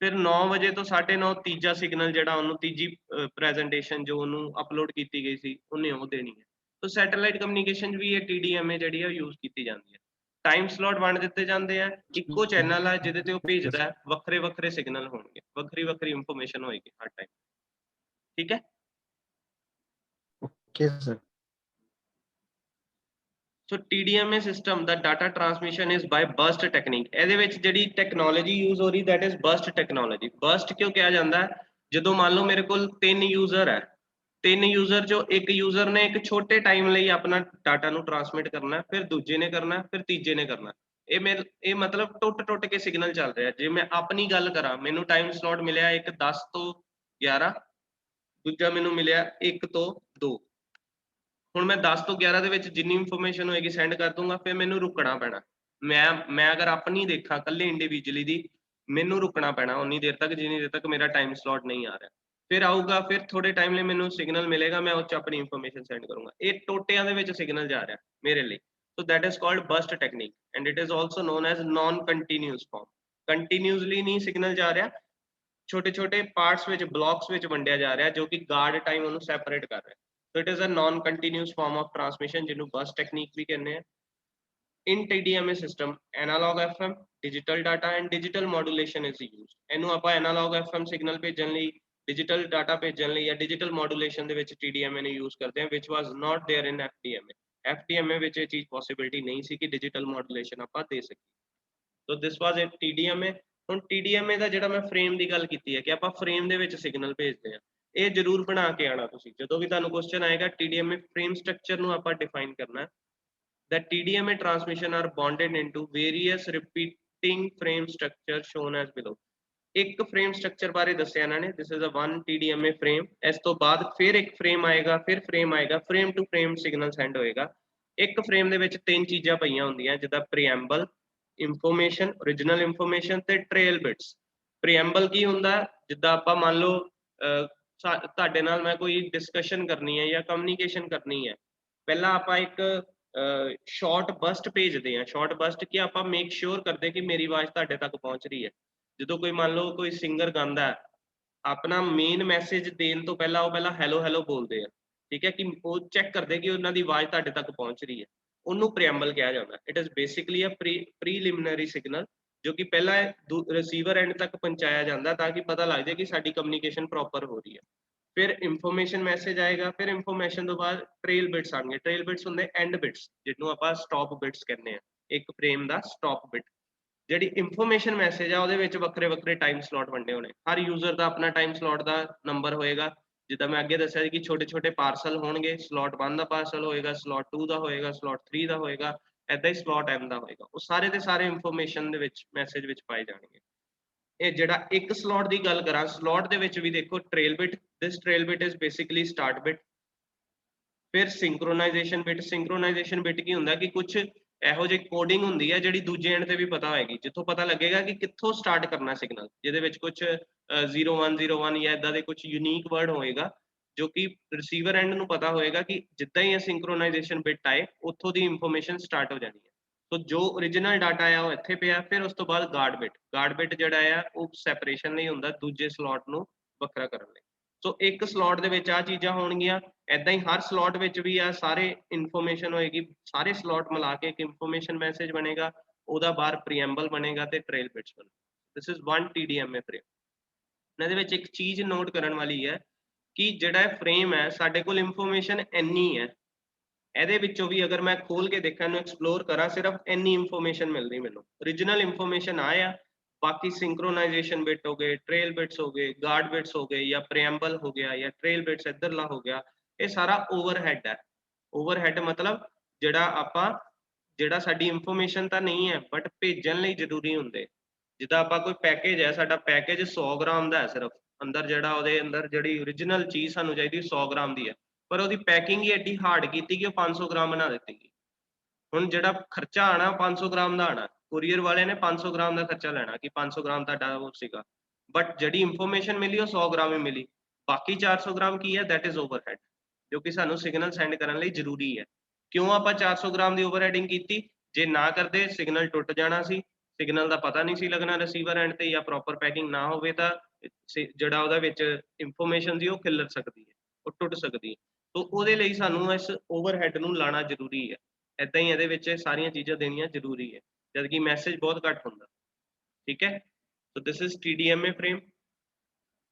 ਫਿਰ 9 ਵਜੇ ਤੋਂ 9:30 ਤੀਜਾ ਸਿਗਨਲ ਜਿਹੜਾ ਉਹਨੂੰ ਤੀਜੀ ਪ੍ਰੈਜੈਂਟੇਸ਼ਨ ਜੋ ਉਹਨੂੰ ਅਪਲੋਡ ਕੀਤੀ ਗਈ ਸੀ ਉਹਨੇ ਉਹ ਦੇਣੀ ਹੈ। ਸੋ ਸੈਟੇਲਾਈਟ ਕਮਿਊਨੀਕੇਸ਼ਨ 'ਚ ਵੀ ਇਹ TDMA ਜਿਹੜੀ ਹੈ ਯੂਜ਼ ਕੀਤੀ ਜਾਂਦੀ ਹੈ। ਟਾਈਮ ਸਲੋਟ ਵੰਡ ਦਿੱਤੇ ਜਾਂਦੇ ਆ, ਇੱਕੋ ਚੈਨਲ ਹੈ ਜਿਹਦੇ ਤੇ ਉਹ ਭੇਜਦਾ ਹੈ, ਵੱਖਰੇ ਸਿਗਨਲ ਹੋਣਗੇ, ਵੱਖਰੀ ਇਨਫੋਰਮੇਸ਼ਨ ਹੋਏਗੀ ਹਰ ਟਾਈਮ, ਠੀਕ ਹੈ। Okay sir. So TDMA system ਦਾ data transmission is by burst technique. ਇਹਦੇ ਵਿੱਚ ਜਿਹੜੀ ਟੈਕਨੋਲੋਜੀ ਯੂਜ਼ ਹੋ ਰਹੀ that is burst technology. Burst ਕਿਉਂ ਕਿਹਾ ਜਾਂਦਾ ਹੈ, ਜਦੋਂ ਮੰਨ ਲਓ ਮੇਰੇ ਕੋਲ 3 ਯੂਜ਼ਰ ਹੈ, 3 ਯੂਜ਼ਰ ਚੋਂ ਇੱਕ ਯੂਜ਼ਰ ਨੇ ਇੱਕ ਛੋਟੇ ਟਾਈਮ ਲਈ ਆਪਣਾ ਡਾਟਾ ਨੂੰ ਟ੍ਰਾਂਸਮਿਟ ਕਰਨਾ, ਫਿਰ ਦੂਜੇ ਨੇ ਕਰਨਾ, ਫਿਰ ਤੀਜੇ ਨੇ ਕਰਨਾ। ਇਹ ਮਤਲਬ ਟੁੱਟ ਕੇ ਸਿਗਨਲ ਚੱਲ ਰਿਹਾ। ਜੇ ਮੈਂ ਆਪਣੀ ਗੱਲ ਕਰਾਂ, ਮੈਨੂੰ ਟਾਈਮ ਸਲੋਟ ਮਿਲਿਆ ਇੱਕ 10 ਤੋਂ 11, ਦੂਜਾ ਮੈਨੂੰ ਮਿਲਿਆ 1 ਤੋਂ 2। ਹੁਣ ਮੈਂ 10 ਤੋਂ 11 ਦੇ ਵਿੱਚ ਜਿੰਨੀ ਇਨਫੋਰਮੇਸ਼ਨ ਹੋਏਗੀ ਸੈਂਡ ਕਰ ਦੂੰਗਾ, ਫਿਰ ਮੈਨੂੰ ਰੁਕਣਾ ਪੈਣਾ। ਮੈਂ ਅਗਰ ਆਪਣੀ ਦੇਖਾਂ ਕੱਲੇ ਇੰਡੀਵਿਜੂਅਲੀ ਦੀ, ਮੈਨੂੰ ਰੁਕਣਾ ਪੈਣਾ ਉਨੀ ਦੇਰ ਤੱਕ ਜਿੰਨੀ ਦੇਰ ਤੱਕ ਮੇਰਾ ਟਾਈਮ ਸਲੋਟ ਨਹੀਂ ਆ ਰਿਹਾ। ਫਿਰ ਆਊਗਾ, ਫਿਰ ਥੋੜੇ ਟਾਈਮ ਲਈ ਮੈਨੂੰ ਸਿਗਨਲ ਮਿਲੇਗਾ, ਮੈਂ ਉਹ 'ਚ ਆਪਣੀ ਇਨਫੋਰਮੇਸ਼ਨ ਸੈਂਡ ਕਰੂੰਗਾ। ਇਹ ਟੋਟਿਆਂ ਦੇ ਵਿੱਚ ਸਿਗਨਲ ਜਾ ਰਿਹਾ ਮੇਰੇ ਲਈ। So that is called burst technique and it is also known as non continuous form. Continuously ਨਹੀਂ ਸਿਗਨਲ ਜਾ ਰਿਹਾ, ਛੋਟੇ ਪਾਰਟਸ ਵਿੱਚ, ਬਲੌਕਸ ਵਿੱਚ ਵੰਡਿਆ ਜਾ ਰਿਹਾ, ਜੋ ਕਿ ਗਾਰਡ ਟਾਈਮ ਉਹਨੂੰ ਸੈਪਰੇਟ ਕਰ ਰਿਹਾ। So it is a non-continuous form of transmission ਜਿਹਨੂੰ burst technique ਵੀ ਕਹਿੰਦੇ ਆ। In TDMA system, analog FM, digital data and digital modulation is used। ਇਹਨੂੰ ਆਪਾਂ analog FM signal ਭੇਜਣ ਲਈ, digital data ਭੇਜਣ ਲਈ ਜਾਂ digital modulation ਦੇ ਵਿੱਚ TDMA ਨੂੰ use ਕਰਦੇ ਆ, which was not there in FDMA। FDMA ਵਿੱਚ ਇਹ ਚੀਜ਼ possibility ਨਹੀਂ ਸੀ ਕਿ digital modulation ਆਪਾਂ ਦੇ ਸਕੀਏ। So this was a TDMA। ਹੁਣ TDMA ਦਾ ਜਿਹੜਾ ਮੈਂ frame ਦੀ ਗੱਲ ਕੀਤੀ ਹੈ ਕਿ ਆਪਾਂ frame ਦੇ ਵਿੱਚ signal ਭੇਜਦੇ ਆ, ਇਹ ਜ਼ਰੂਰ ਬਣਾ ਕੇ ਆਣਾ ਤੁਸੀਂ। ਜਦੋਂ ਵੀ ਤੁਹਾਨੂੰ ਕੁਐਸਚਨ ਆਏਗਾ TDMA frame structure ਨੂੰ ਆਪਾਂ define ਕਰਨਾ ਹੈ। The TDMA transmission are bonded into various repeating distinct frame structure shown as below. एक frame structure बारे दस्या इन्हां ने, this is a one TDMA frame. इस तो बाद फिर एक frame आएगा, फिर frame आएगा, frame to frame signal send होएगा. एक frame ਦੇ ਵਿੱਚ तीन चीज़ां पईयां ਹੁੰਦੀਆਂ ਜਿੱਦਾਂ preamble, information, original information ਤੇ trail bits. preamble ਕੀ ਹੁੰਦਾ ਜਿੱਦਾਂ ਆਪਾਂ ਮੰਨ ਲਓ ਤੁਹਾਡੇ ਨਾਲ ਮੈਂ ਕੋਈ discussion ਕਰਨੀ ਹੈ ਜਾਂ communication ਕਰਨੀ ਹੈ, ਪਹਿਲਾਂ ਆਪਾਂ ਇੱਕ ਸ਼ਾਰਟ ਬਸਟ ਭੇਜਦੇ ਆ, ਸ਼ਾਰਟ ਬਸਟ ਕੀ ਆਪਾਂ ਮੇਕ ਸ਼ੋਰ ਕਰਦੇ ਕਿ ਮੇਰੀ ਆਵਾਜ਼ ਤੁਹਾਡੇ ਤੱਕ ਪਹੁੰਚ ਰਹੀ ਹੈ। ਜਦੋਂ ਕੋਈ ਮੰਨ ਲਓ ਕੋਈ ਸਿੰਗਰ ਗਾਉਂਦਾ ਆਪਣਾ ਮੇਨ ਮੈਸੇਜ ਦੇਣ ਤੋਂ ਪਹਿਲਾਂ ਉਹ ਪਹਿਲਾਂ ਹੈਲੋ ਹੈਲੋ ਬੋਲਦੇ ਆ, ਠੀਕ ਹੈ, ਕਿ ਉਹ ਚੈੱਕ ਕਰਦੇ ਕਿ ਉਹਨਾਂ ਦੀ ਆਵਾਜ਼ ਤੁਹਾਡੇ ਤੱਕ ਪਹੁੰਚ ਰਹੀ ਹੈ, ਉਹਨੂੰ ਪ੍ਰੀਐਮਬਲ ਕਿਹਾ ਜਾਂਦਾ। It is basically a preliminary signal ਜੋ ਕਿ ਪਹਿਲਾਂ ਰਿਸੀਵਰ ਐਂਡ ਤੱਕ ਪਹੁੰਚਾਇਆ ਜਾਂਦਾ ਤਾਂ ਕਿ ਪਤਾ ਲੱਗ ਜਾਏ ਕਿ ਸਾਡੀ ਕਮਿਊਨੀਕੇਸ਼ਨ ਪ੍ਰੋਪਰ ਹੋ ਰਹੀ ਹੈ। फिर इंफॉर्मेशन मैसेज आएगा, फिर इंफॉर्मेशन तो बाद ट्रेल बिट्स आएंगे। ट्रेल बिट्स होंगे एंड बिट्स जिन्होंने आप स्टॉप बिट्स कहते हैं, एक फ्रेम का स्टॉप बिट। जी इंफॉर्मेशन मैसेज है वो वक्रे वक्रे टाइम स्लॉट वंडे होने, हर यूजर का अपना टाइम स्लॉट का नंबर होएगा। जिदा मैं अगे दस्या कि छोटे छोटे पार्सल होंगे, स्लॉट 1 का पार्सल होएगा, स्लॉट 2 का होएगा, स्लॉट 3 का होएगा, ऐदा ही स्लॉट M का होएगा। वो सारे के सारे इंफॉर्मेशन मैसेज पाए जाएंगे। ਇਹ ਜਿਹੜਾ ਇੱਕ ਸਲੋਟ ਦੀ ਗੱਲ ਕਰਾਂ, ਸਲੋਟ ਦੇ ਵਿੱਚ ਵੀ ਦੇਖੋ trail bit, this trail bit is basically start bit. ਫਿਰ ਸਿੰਕਰੋਨਾਈਜੇਸ਼ਨ ਬਿਟ, ਸਿੰਕਰੋਨਾਈਜੇਸ਼ਨ ਬਿਟ ਕੀ ਹੁੰਦਾ ਕਿ ਕੁਝ ਇਹੋ ਜਿਹੀ ਕੋਡਿੰਗ ਹੁੰਦੀ ਹੈ ਜਿਹੜੀ ਦੂਜੇ ਐਂਡ ਤੇ ਵੀ ਪਤਾ ਹੋਏਗੀ, ਜਿੱਥੋਂ ਪਤਾ ਲੱਗੇਗਾ ਕਿ ਕਿੱਥੋਂ ਸਟਾਰਟ ਕਰਨਾ ਸਿਗਨਲ, ਜਿਹਦੇ ਵਿੱਚ ਕੁਝ 0101 ਜਾਂ ਇਦਾਂ ਦੇ ਕੁਝ ਯੂਨੀਕ ਵਰਡ ਹੋਏਗਾ ਜੋ ਕਿ ਰਿਸੀਵਰ ਐਂਡ ਨੂੰ ਪਤਾ ਹੋਏਗਾ ਕਿ ਜਿੱਦਾਂ ਹੀ ਇਹ ਸਿੰਕਰੋਨਾਈਜੇਸ਼ਨ ਬਿਟ ਆਏ ਉੱਥੋਂ ਦੀ ਇਨਫੋਰਮੇਸ਼ਨ ਸਟਾਰਟ ਹੋ ਜਾਣੀ ਹੈ। तो जो ओरिजिनल डाटा है वो इत्थे पिया, फिर उस तो बाद गार्ड बिट जिहड़ा है वो सैपरेशन नहीं हुंदा दूजे स्लॉट नूं वखरा करन लई। सो एक स्लॉट दे विच आ चीज़ां होणगीआं, ऐदां ही हर स्लॉट विच भी आ सारे इन्फॉर्मेशन होएगी, सारे स्लॉट मिला के एक इंफॉर्मेशन मैसेज बनेगा, ओहदा बाहर प्रीएम्बल बनेगा ते ट्रेल बिट्स बनेगा। This is one TDMA frame. इहदे विच एक चीज़ नोट करन वाली है कि जिहड़ा फ्रेम है साडे कोल इंफॉर्मेशन इन्नी है, ਇਹਦੇ ਵਿੱਚੋਂ ਵੀ ਅਗਰ ਮੈਂ ਖੋਲ ਕੇ ਦੇਖਾਂ ਨੂੰ ਐਕਸਪਲੋਰ ਕਰਾਂ ਸਿਰਫ ਇੰਨੀ ਇਨਫੋਰਮੇਸ਼ਨ ਮਿਲਦੀ ਮੈਨੂੰ। ओरिजिनल इंफॉर्मेशन आया, बाकी सिंक्रोनाइजेशन बिट हो गए, ट्रेल बिट्स हो गए, गार्ड बिट्स हो गए या प्रीएम्बल हो गया या ट्रेल बिट्स इधरला हो गया, ये सारा ओवरहेड है। ओवरहेड मतलब ਜਿਹੜਾ ਆਪਾਂ ਜਿਹੜਾ ਸਾਡੀ ਇਨਫੋਰਮੇਸ਼ਨ ਤਾਂ ਨਹੀਂ ਹੈ ਬਟ ਭੇਜਣ ਲਈ ਜ਼ਰੂਰੀ ਹੁੰਦੇ। ਜਿੱਦਾਂ ਆਪਾਂ ਕੋਈ ਪੈਕੇਜ ਹੈ, ਸਾਡਾ ਪੈਕੇਜ 100 ਗ੍ਰਾਮ ਦਾ ਹੈ, ਸਿਰਫ ਅੰਦਰ ਜਿਹੜਾ ਉਹਦੇ ਅੰਦਰ ਜਿਹੜੀ ओरिजिनल ਚੀਜ਼ ਸਾਨੂੰ ਚਾਹੀਦੀ 100 ਗ੍ਰਾਮ ਦੀ ਹੈ, पर ਉਹਦੀ ਪੈਕਿੰਗ ਹੀ ਐਡੀ ਹਾਰਡ ਕੀਤੀ ਕਿ ਉਹ 500 ਗ੍ਰਾਮ ਬਣਾ ਦਿੱਤੀ ਗਈ। ਹੁਣ ਜਿਹੜਾ ਖਰਚਾ ਆਣਾ 500 ਗ੍ਰਾਮ ਦਾ ਆਣਾ, ਕੁਰੀਅਰ ਵਾਲੇ ਨੇ 500 ਗ੍ਰਾਮ ਦਾ ਖਰਚਾ ਲੈਣਾ ਕਿ 500 ਗ੍ਰਾਮ ਤੁਹਾਡਾ ਉਹ ਸੀਗਾ, ਬਟ ਜਿਹੜੀ ਇਨਫੋਰਮੇਸ਼ਨ ਮਿਲੀ ਉਹ 100 ਗ੍ਰਾਮ ਹੀ ਮਿਲੀ। ਬਾਕੀ 400 ਗ੍ਰਾਮ ਕੀ ਹੈ, ਦੈਟ ਇਜ਼ ਓਵरहेड ਜੋ ਕਿ ਸਾਨੂੰ ਸਿਗਨਲ ਸੈਂਡ ਕਰਨ ਲਈ ਜ਼ਰੂਰੀ ਹੈ। ਕਿਉਂ ਆਪਾਂ 400 ਗ੍ਰਾਮ ਦੀ ਓਵरहेडिंग ਕੀਤੀ? ਜੇ ਨਾ ਕਰਦੇ ਸਿਗਨਲ ਟੁੱਟ ਜਾਣਾ ਸੀ, ਸਿਗਨਲ ਦਾ ਪਤਾ ਨਹੀਂ ਸੀ ਲੱਗਣਾ ਰਿਸੀਵਰ ਐਂਡ ਤੇ, ਜਾਂ ਪ੍ਰੋਪਰ ਪੈਕਿੰਗ ਨਾ ਹੋਵੇ ਤਾਂ ਜਿਹੜਾ ਉਹਦਾ ਵਿੱਚ ਇਨਫੋਰਮੇਸ਼ਨ ਸੀ ਉਹ ਖਿਲਰ ਸਕਦੀ ਹੈ, ਉਹ ਟੁੱਟ ਸਕਦੀ ਹੈ। तो ਉਹਦੇ ਲਈ ਸਾਨੂੰ ਇਸ ਓਵरहेड ਨੂੰ ਲਾਣਾ ਜ਼ਰੂਰੀ ਹੈ। ਇਦਾਂ ਹੀ ਇਹਦੇ ਵਿੱਚ ਸਾਰੀਆਂ ਚੀਜ਼ਾਂ ਦੇਣੀਆਂ ਜ਼ਰੂਰੀ ਹੈ, ਜਦ ਕਿ ਮੈਸੇਜ ਬਹੁਤ ਘੱਟ ਹੁੰਦਾ। ਠੀਕ ਹੈ, ਸੋ ਦਿਸ ਇਜ਼ TDMA ਫਰੇਮ।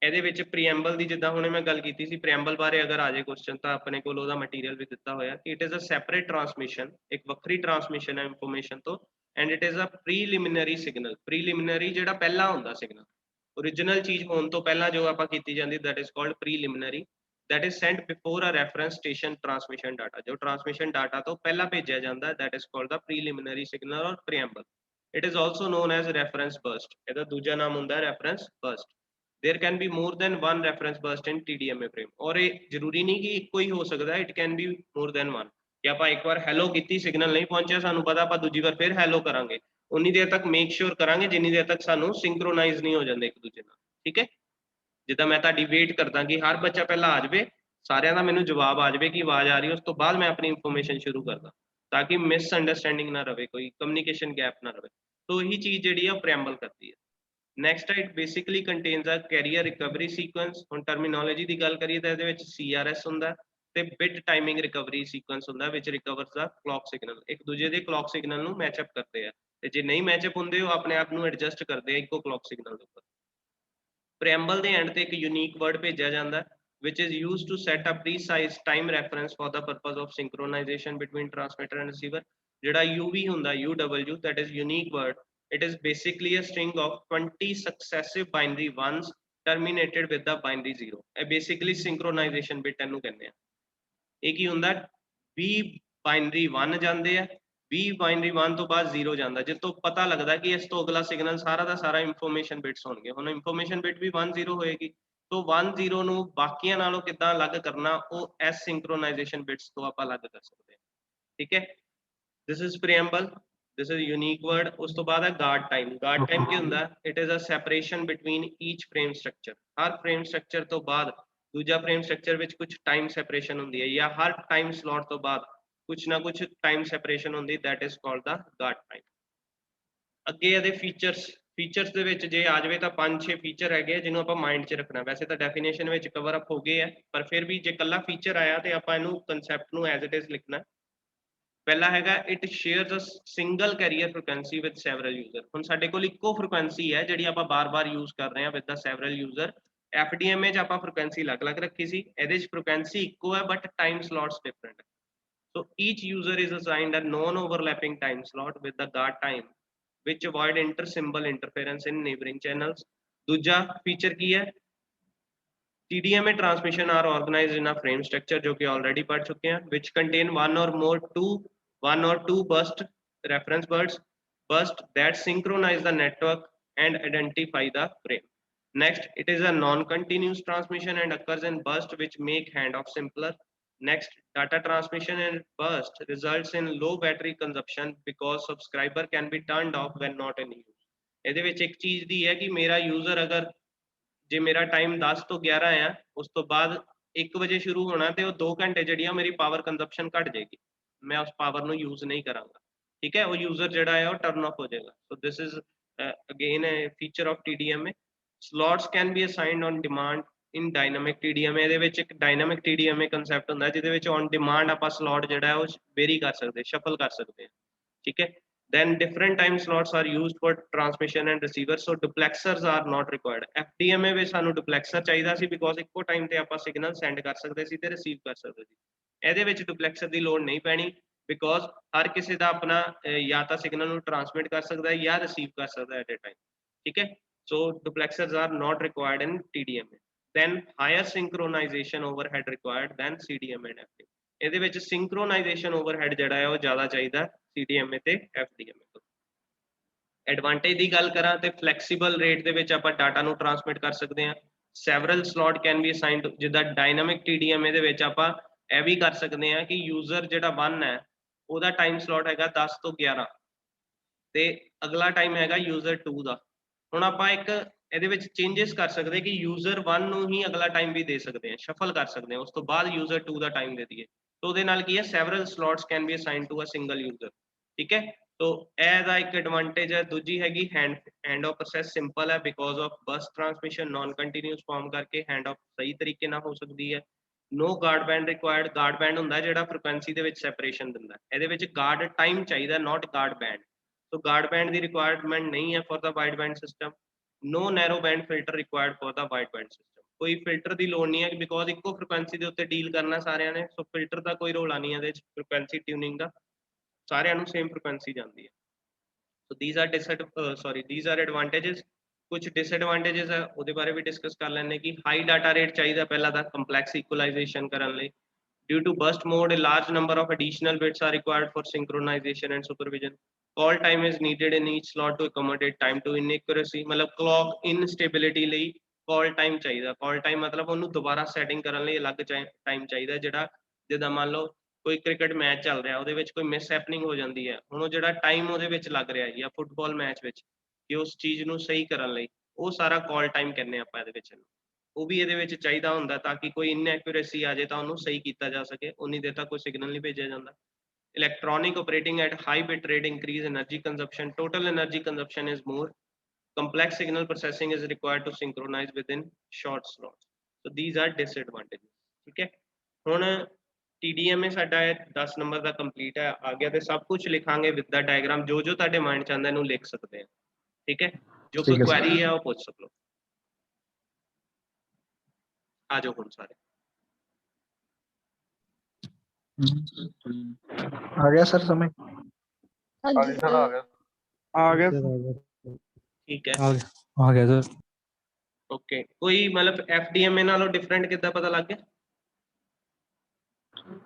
ਇਹਦੇ ਵਿੱਚ ਪ੍ਰੀਐਮਬਲ ਦੀ ਜਿੱਦਾਂ ਹੁਣੇ ਮੈਂ ਗੱਲ ਕੀਤੀ ਸੀ, ਪ੍ਰੀਐਮਬਲ ਬਾਰੇ ਅਗਰ ਆ ਜਾਏ ਕੁਐਸਚਨ ਤਾਂ ਆਪਣੇ ਕੋਲ ਉਹਦਾ ਮਟੀਰੀਅਲ ਵੀ ਦਿੱਤਾ ਹੋਇਆ ਕਿ it is a separate transmission, ਇੱਕ ਵੱਖਰੀ ਟਰਾਂਸਮਿਸ਼ਨ ਹੈ ਇਨਫੋਰਮੇਸ਼ਨ ਤੋਂ, and it is a preliminary signal. Preliminary ਜਿਹੜਾ ਪਹਿਲਾਂ ਹੁੰਦਾ ਸਿਗਨਲ, ओरिजिनल चीज होने तो पहला जो आप की जाती, that is called preliminary, that is sent before a reference station transmission data. जो ट्रांसमिशन डाटा तो पहला भेजा जाता है, that is called the preliminary signal और preamble. It is also known as reference burst. ਇਹਦਾ ਦੂਜਾ ਨਾਮ ਹੁੰਦਾ reference burst. There can be more than one reference burst in TDMA frame. और ये जरूरी नहीं कि एक ही हो सकता है, it can be more than one. कि आप एक बार हैलो की सिग्नल नहीं पहुंचा, सानू पता आप दूजी बार फिर हैलो करांगे, उन्नी देर तक मेक श्योर करांगे जिन्नी देर तक सानू सिंक्रोनाइज नहीं हो जाते एक दूजे नाल। ठीक है, जिद्दां मैं तुहाडी वेट करदा कि हर बच्चा पहला आ जाए, सारियां दा मैनू जवाब आ जाए कि आवाज आ रही है, उस तो बाद मैं अपनी इंफॉर्मेशन शुरू करदा ताकि मिसअंडरस्टैंडिंग ना रहे, कोई कम्युनिकेशन गैप ना रहे। तो यही चीज जिहड़ी है प्रीएम्बल करती है। Next it basically contains a carrier recovery sequence. हुण टर्मिनोलॉजी की गल करिए तो इहदे विच CRS हुंदा ते बिट टाइमिंग रिकवरी सीक्वेंस हुंदा, विच रिकवर्स द क्लॉक सिग्नल। एक दूजे दे क्लॉक सिग्नल नू मैचअप करते हैं, ते जे नहीं मैचअप हुंदे वो अपने आप नू एडजस्ट करते हैं इक्को क्लॉक सिग्नल दे उपर। प्रीएम्बल दे एंड ते एक यूनिक वर्ड भेजा जाता है which is used to set a precise time reference for the purpose of synchronization between transmitter and receiver। जेड़ा UV हुंदा UW, that is unique word, it is basically a string of 20 successive binary ones terminated with the binary 0। ਇਹ basically synchronization bit ਇਹਨੂੰ ਕਹਿੰਦੇ ਆ। ਇਹ ਕੀ ਹੁੰਦਾ, 20 binary 1 ਜਾਂਦੇ ਆ, ਵੀ ਬਾਈਨਰੀ 1 ਤੋਂ ਬਾਅਦ 0 ਜਾਂਦਾ, ਜਿਸ ਤੋਂ ਪਤਾ ਲੱਗਦਾ ਕਿ ਇਸ ਤੋਂ ਅਗਲਾ ਸਿਗਨਲ ਸਾਰਾ ਦਾ ਸਾਰਾ ਇਨਫੋਰਮੇਸ਼ਨ ਬਿਟਸ ਹੋਣਗੇ। ਹੁਣ ਇਨਫੋਰਮੇਸ਼ਨ ਬਿਟ ਵੀ 1 0 ਹੋਏਗੀ, ਤੋਂ 1 0 ਨੂੰ ਬਾਕੀਆਂ ਨਾਲੋਂ ਕਿੱਦਾਂ ਅਲੱਗ ਕਰਨਾ, ਉਹ ਐਸਿੰਕਰੋਨਾਈਜੇਸ਼ਨ ਬਿਟਸ ਤੋਂ ਆਪਾਂ ਅਲੱਗ ਕਰ ਸਕਦੇ ਹਾਂ। ਠੀਕ ਹੈ, this is preamble, this is unique word. ਉਸ ਤੋਂ ਬਾਅਦ ਹੈ ਗਾਰਡ ਟਾਈਮ। ਗਾਰਡ ਟਾਈਮ ਕੀ ਹੁੰਦਾ? It is a separation between each frame structure. ਹਰ ਫਰੇਮ ਸਟਰਕਚਰ ਤੋਂ ਬਾਅਦ ਦੂਜਾ ਫਰੇਮ ਸਟਰਕਚਰ ਵਿੱਚ ਕੁਝ ਟਾਈਮ ਸੈਪਰੇਸ਼ਨ ਹੁੰਦੀ ਹੈ, ਜਾਂ ਹਰ ਟਾਈਮ ਸਲੋਟ ਤੋਂ ਬਾਅਦ ਕੁਛ ਨਾ ਕੁਛ ਟਾਈਮ ਸੈਪਰੇਸ਼ਨ ਹੁੰਦੀ, that is called the guard time। ਅੱਗੇ ਇਹਦੇ ਫੀਚਰਸ ਦੇ ਵਿੱਚ ਜੇ ਆ ਜਾਵੇ ਤਾਂ 5-6 ਫੀਚਰ ਹੈਗੇ ਜਿਹਨੂੰ ਆਪਾਂ ਮਾਈਂਡ 'ਚ ਰੱਖਣਾ। ਵੈਸੇ ਤਾਂ ਡੈਫੀਨੇਸ਼ਨ ਵਿੱਚ ਕਵਰ ਅਪ ਹੋ ਗਏ ਆ, ਪਰ ਫਿਰ ਵੀ ਜੇ ਕੱਲਾ ਫੀਚਰ ਆਇਆ ਤੇ ਆਪਾਂ ਇਹਨੂੰ ਕਨਸੈਪਟ ਨੂੰ ਐਜ਼ ਇਟ ਇਜ਼ ਲਿਖਣਾ। ਪਹਿਲਾ ਹੈਗਾ it shares a single carrier frequency with several user. ਹੁਣ ਸਾਡੇ ਕੋਲ ਇੱਕੋ ਫ੍ਰੀਕੁਐਂਸੀ ਹੈ ਜਿਹੜੀ ਆਪਾਂ ਬਾਰ-ਬਾਰ ਯੂਜ਼ ਕਰ ਰਹੇ ਹਾਂ with the several user. FDMA 'ਚ ਆਪਾਂ ਫ੍ਰੀਕੁਐਂਸੀ ਅਲੱਗ-ਅਲੱਗ ਰੱਖੀ ਸੀ, ਇਹਦੇ 'ਚ ਫ੍ਰੀਕੁਐਂਸੀ ਇੱਕੋ ਹੈ but time slots different. So each user is assigned a non-overlapping time slot with the guard time, which avoid inter-symbol interference in neighboring channels। दूजा feature की है? TDMA transmission are organized in a frame structure, जो कि already पढ़ चुके हैं, which contain one or two burst reference burst that synchronize the network and identify the frame। Next, it is a non-continuous transmission and occurs in burst, which make handoff simpler। Next, data transmission in burst results in low battery consumption because subscriber can be turned off when not in use। ਇਹਦੇ ਵਿੱਚ ਇੱਕ ਚੀਜ਼ ਦੀ ਹੈ ਕਿ ਮੇਰਾ user ਅਗਰ ਜੇ ਮੇਰਾ ਟਾਈਮ 10 ਤੋਂ 11 ਆ, ਉਸ ਤੋਂ ਬਾਅਦ 1 ਵਜੇ ਸ਼ੁਰੂ ਹੋਣਾ ਤੇ ਉਹ 2 ਘੰਟੇ ਜਿਹੜੀ ਆ ਮੇਰੀ ਪਾਵਰ ਕੰਜ਼ੰਪਸ਼ਨ ਘਟ ਜਾਏਗੀ, ਮੈਂ ਉਸ ਪਾਵਰ ਨੂੰ ਯੂਜ਼ ਨਹੀਂ ਕਰਾਂਗਾ। ਠੀਕ ਹੈ, ਉਹ ਯੂਜ਼ਰ ਜਿਹੜਾ ਹੈ ਉਹ ਟਰਨ ਆਫ ਹੋ ਜਾਏਗਾ। So this is again a feature of TDMA। Slots can be assigned on demand in dynamic TDMA। ਇਹਦੇ ਵਿੱਚ ਇੱਕ ਡਾਇਨਾਮਿਕ TDMA ਕਨਸੈਪਟ ਹੁੰਦਾ ਜਿਹਦੇ ਵਿੱਚ ਔਨ ਡਿਮਾਂਡ ਆਪਾਂ ਸਲੋਟ ਜਿਹੜਾ ਹੈ ਉਹ ਵੇਰੀ ਕਰ ਸਕਦੇ, ਸ਼ਫਲ ਕਰ ਸਕਦੇ ਹਾਂ। ਠੀਕ ਹੈ, then different time slots are used for transmission and receiver, so duplexers are not required। FDMA ਵਿੱਚ ਸਾਨੂੰ duplexer ਚਾਹੀਦਾ ਸੀ because ਇੱਕੋ ਟਾਈਮ ਤੇ ਆਪਾਂ ਸਿਗਨਲ ਸੈਂਡ ਕਰ ਸਕਦੇ ਸੀ ਤੇ ਰਿਸੀਵ ਕਰ ਸਕਦੇ ਸੀ। ਇਹਦੇ ਵਿੱਚ duplexer ਦੀ ਲੋੜ ਨਹੀਂ ਪੈਣੀ because ਹਰ ਕਿਸੇ ਦਾ ਆਪਣਾ ਜਾਂ ਤਾਂ ਸਿਗਨਲ ਨੂੰ ਟ੍ਰਾਂਸਮਿਟ ਕਰ ਸਕਦਾ ਹੈ ਜਾਂ ਰਿਸੀਵ ਕਰ ਸਕਦਾ ਹੈ ਐਟ ਅ ਟਾਈਮ। ਠੀਕ ਹੈ, so duplexers are not required in TDMA। then higher synchronization overhead required than CDMA and FDMA। ਇਹਦੇ ਵਿੱਚ ਸਿੰਕਰੋਨਾਈਜੇਸ਼ਨ ਓਵਰਹੈਡ ਜਿਹੜਾ ਹੈ ਉਹ ਜ਼ਿਆਦਾ ਚਾਹੀਦਾ CDMA ਤੇ FDMA ਤੋਂ। ਐਡਵਾਂਟੇਜ ਦੀ ਗੱਲ ਕਰਾਂ ਤੇ ਫਲੈਕਸੀਬਲ ਰੇਟ ਦੇ ਵਿੱਚ ਆਪਾਂ ਡਾਟਾ ਨੂੰ ਟ੍ਰਾਂਸਮਿਟ ਕਰ ਸਕਦੇ ਹਾਂ। Several slot can be assigned, ਜਿੱਦਾਂ ਡਾਇਨਾਮਿਕ TDMA ਦੇ ਵਿੱਚ ਆਪਾਂ ਇਹ ਵੀ ਕਰ ਸਕਦੇ ਹਾਂ ਕਿ ਯੂਜ਼ਰ ਜਿਹੜਾ 1 ਹੈ ਉਹਦਾ ਟਾਈਮ ਸਲੋਟ ਹੈਗਾ 10 ਤੋਂ 11 ਤੇ ਅਗਲਾ ਟਾਈਮ ਹੈਗਾ ਯੂਜ਼ਰ 2 ਦਾ। ਹੁਣ ਆਪਾਂ ਇੱਕ ਇਹਦੇ ਵਿੱਚ ਚੇਂਜਸ ਕਰ ਸਕਦੇ ਕਿ ਯੂਜ਼ਰ 1 ਨੂੰ ਹੀ ਅਗਲਾ ਟਾਈਮ ਵੀ ਦੇ ਸਕਦੇ ਹਾਂ, ਸ਼ਫਲ ਕਰ ਸਕਦੇ ਹਾਂ, ਉਸ ਤੋਂ ਬਾਅਦ ਯੂਜ਼ਰ 2 ਦਾ ਟਾਈਮ ਦੇ ਦਈਏ। तो ਉਹਦੇ ਨਾਲ ਕੀ ਹੈ, several slots can be assigned to a single user. ਠੀਕ ਹੈ, तो ਇਹਦਾ ਇੱਕ ਐਡਵਾਂਟੇਜ ਹੈ। ਦੂਜੀ ਹੈਗੀ ਹੈਂਡ ਆਫ ਪ੍ਰੋਸੈਸ ਸਿੰਪਲ ਹੈ because of burst transmission non continuous form ਕਰਕੇ ਹੈਂਡ ਆਫ ਸਹੀ ਤਰੀਕੇ ਨਾਲ ਹੋ ਸਕਦੀ ਹੈ। No guard band required. Guard band ਹੁੰਦਾ ਜਿਹੜਾ ਫ੍ਰੀਕੁਐਂਸੀ ਦੇ ਵਿੱਚ ਸੈਪਰੇਸ਼ਨ ਦਿੰਦਾ, ਇਹਦੇ ਵਿੱਚ ਗਾਰਡ ਟਾਈਮ ਚਾਹੀਦਾ, not guard band. So guard band ਦੀ ਰਿਕੁਆਇਰਮੈਂਟ ਨਹੀਂ ਹੈ for the wide band system. No narrow band filter required for the wide band system. ਕੋਈ ਫਿਲਟਰ ਦੀ ਲੋੜ ਨਹੀਂ ਹੈ ਬਿਕੋਜ਼ ਇੱਕੋ ਫ੍ਰੀਕੁਐਂਸੀ ਦੇ ਉੱਤੇ ਡੀਲ ਕਰਨਾ ਸਾਰਿਆਂ ਨੇ, ਸੋ ਫਿਲਟਰ ਦਾ ਕੋਈ ਰੋਲਾ ਨਹੀਂ ਇਹਦੇ ਵਿੱਚ। ਫ੍ਰੀਕੁਐਂਸੀ ਟਿਊਨਿੰਗ ਦਾ ਸਾਰਿਆਂ ਨੂੰ ਸੇਮ ਫ੍ਰੀਕੁਐਂਸੀ ਜਾਂਦੀ ਹੈ। ਸੋ these are advantages। ਕੁਝ ਡਿਸਐਡਵਾਂਟੇजेस ਹੈ ਉਹਦੇ ਬਾਰੇ ਵੀ ਡਿਸਕਸ ਕਰ ਲੈਣੇ ਕਿ ਹਾਈ ਡਾਟਾ ਰੇਟ ਚਾਹੀਦਾ ਪਹਿਲਾਂ ਤਾਂ ਕੰਪਲੈਕਸ ਇਕੁਅਲਾਈਜੇਸ਼ਨ ਕਰਨ ਲਈ। Due to burst mode, a large number of additional bits are required for synchronization and supervision। Call time is needed in each slot to accommodate time to inaccuracy। मतलब clock instability ਲਈ call time ਚਾਹੀਦਾ। call time ਮਤਲਬ ਉਹਨੂੰ ਦੁਬਾਰਾ setting ਕਰਨ ਲਈ ਅਲੱਗ time ਚਾਹੀਦਾ, ਜਿਹੜਾ ਜਿੱਦਾਂ ਮੰਨ ਲਓ ਕੋਈ ਕ੍ਰਿਕਟ ਮੈਚ ਚੱਲ ਰਿਹਾ ਉਹਦੇ ਵਿੱਚ ਕੋਈ ਮਿਸ ਹੈਪਨਿੰਗ ਹੋ ਜਾਂਦੀ ਹੈ, ਹੁਣ ਉਹ ਜਿਹੜਾ ਟਾਈਮ ਉਹਦੇ ਵਿੱਚ ਲੱਗ ਰਿਹਾ ਜਾਂ ਫੁੱਟਬਾਲ ਮੈਚ ਵਿੱਚ ਕਿ ਉਸ ਚੀਜ਼ ਨੂੰ ਸਹੀ ਕਰਨ ਲਈ, ਉਹ ਸਾਰਾ ਕਾਲ ਟਾਈਮ ਕਹਿੰਦੇ ਆਪਾਂ ਇਹਦੇ ਵਿੱਚ। ਉਹ ਵੀ ਇਹਦੇ ਵਿੱਚ ਚਾਹੀਦਾ ਹੁੰਦਾ ਤਾਂ ਕਿ ਕੋਈ ਇਨਐਕੂਰੇਸੀ ਆ ਜਾਏ ਤਾਂ ਉਹਨੂੰ ਸਹੀ ਕੀਤਾ ਜਾ ਸਕੇ, ਉਨੀ ਦੇਰ ਤੱਕ ਕੋਈ ਸਿਗਨਲ ਨਹੀਂ ਭੇਜਿਆ ਜਾਂਦਾ। Electronic operating at high bit rate increase energy consumption। total energy consumption is more। complex signal processing is required to synchronize within short slots। so these are disadvantages। ਠੀਕ ਹੈ, ਹੁਣ TDMA ਸਾਡਾ 10 ਨੰਬਰ ਦਾ complete ਹੈ, ਆ ਗਿਆ ਤੇ ਸਭ ਕੁਝ ਲਿਖਾਂਗੇ ਵਿਦ ਦਾ ਡਾਇਗਰਾਮ। ਜੋ ਜੋ ਤੁਹਾਡੇ ਮਾਈਂਡ ਚ ਆਉਂਦਾ ਇਹਨੂੰ ਲਿਖ ਸਕਦੇ ਆ। ਠੀਕ ਹੈ, ਜੋ ਕੋਈ ਕੁਐਰੀ ਹੈ ਉਹ ਪੁੱਛ ਸਕੋ। ਆ ਜਾਓ ਹੁਣ ਸਾਰੇ। आ गया सर समय? ਹਾਂਜੀ ਸਰ ਆ ਗਿਆ। आ गया ਠੀਕ ਹੈ, आ गया सर। ਓਕੇ। ਕੋਈ ਮਤਲਬ FDMA ਨਾਲੋਂ ਡਿਫਰੈਂਟ ਕਿੱਦਾਂ ਪਤਾ ਲੱਗ ਗਿਆ?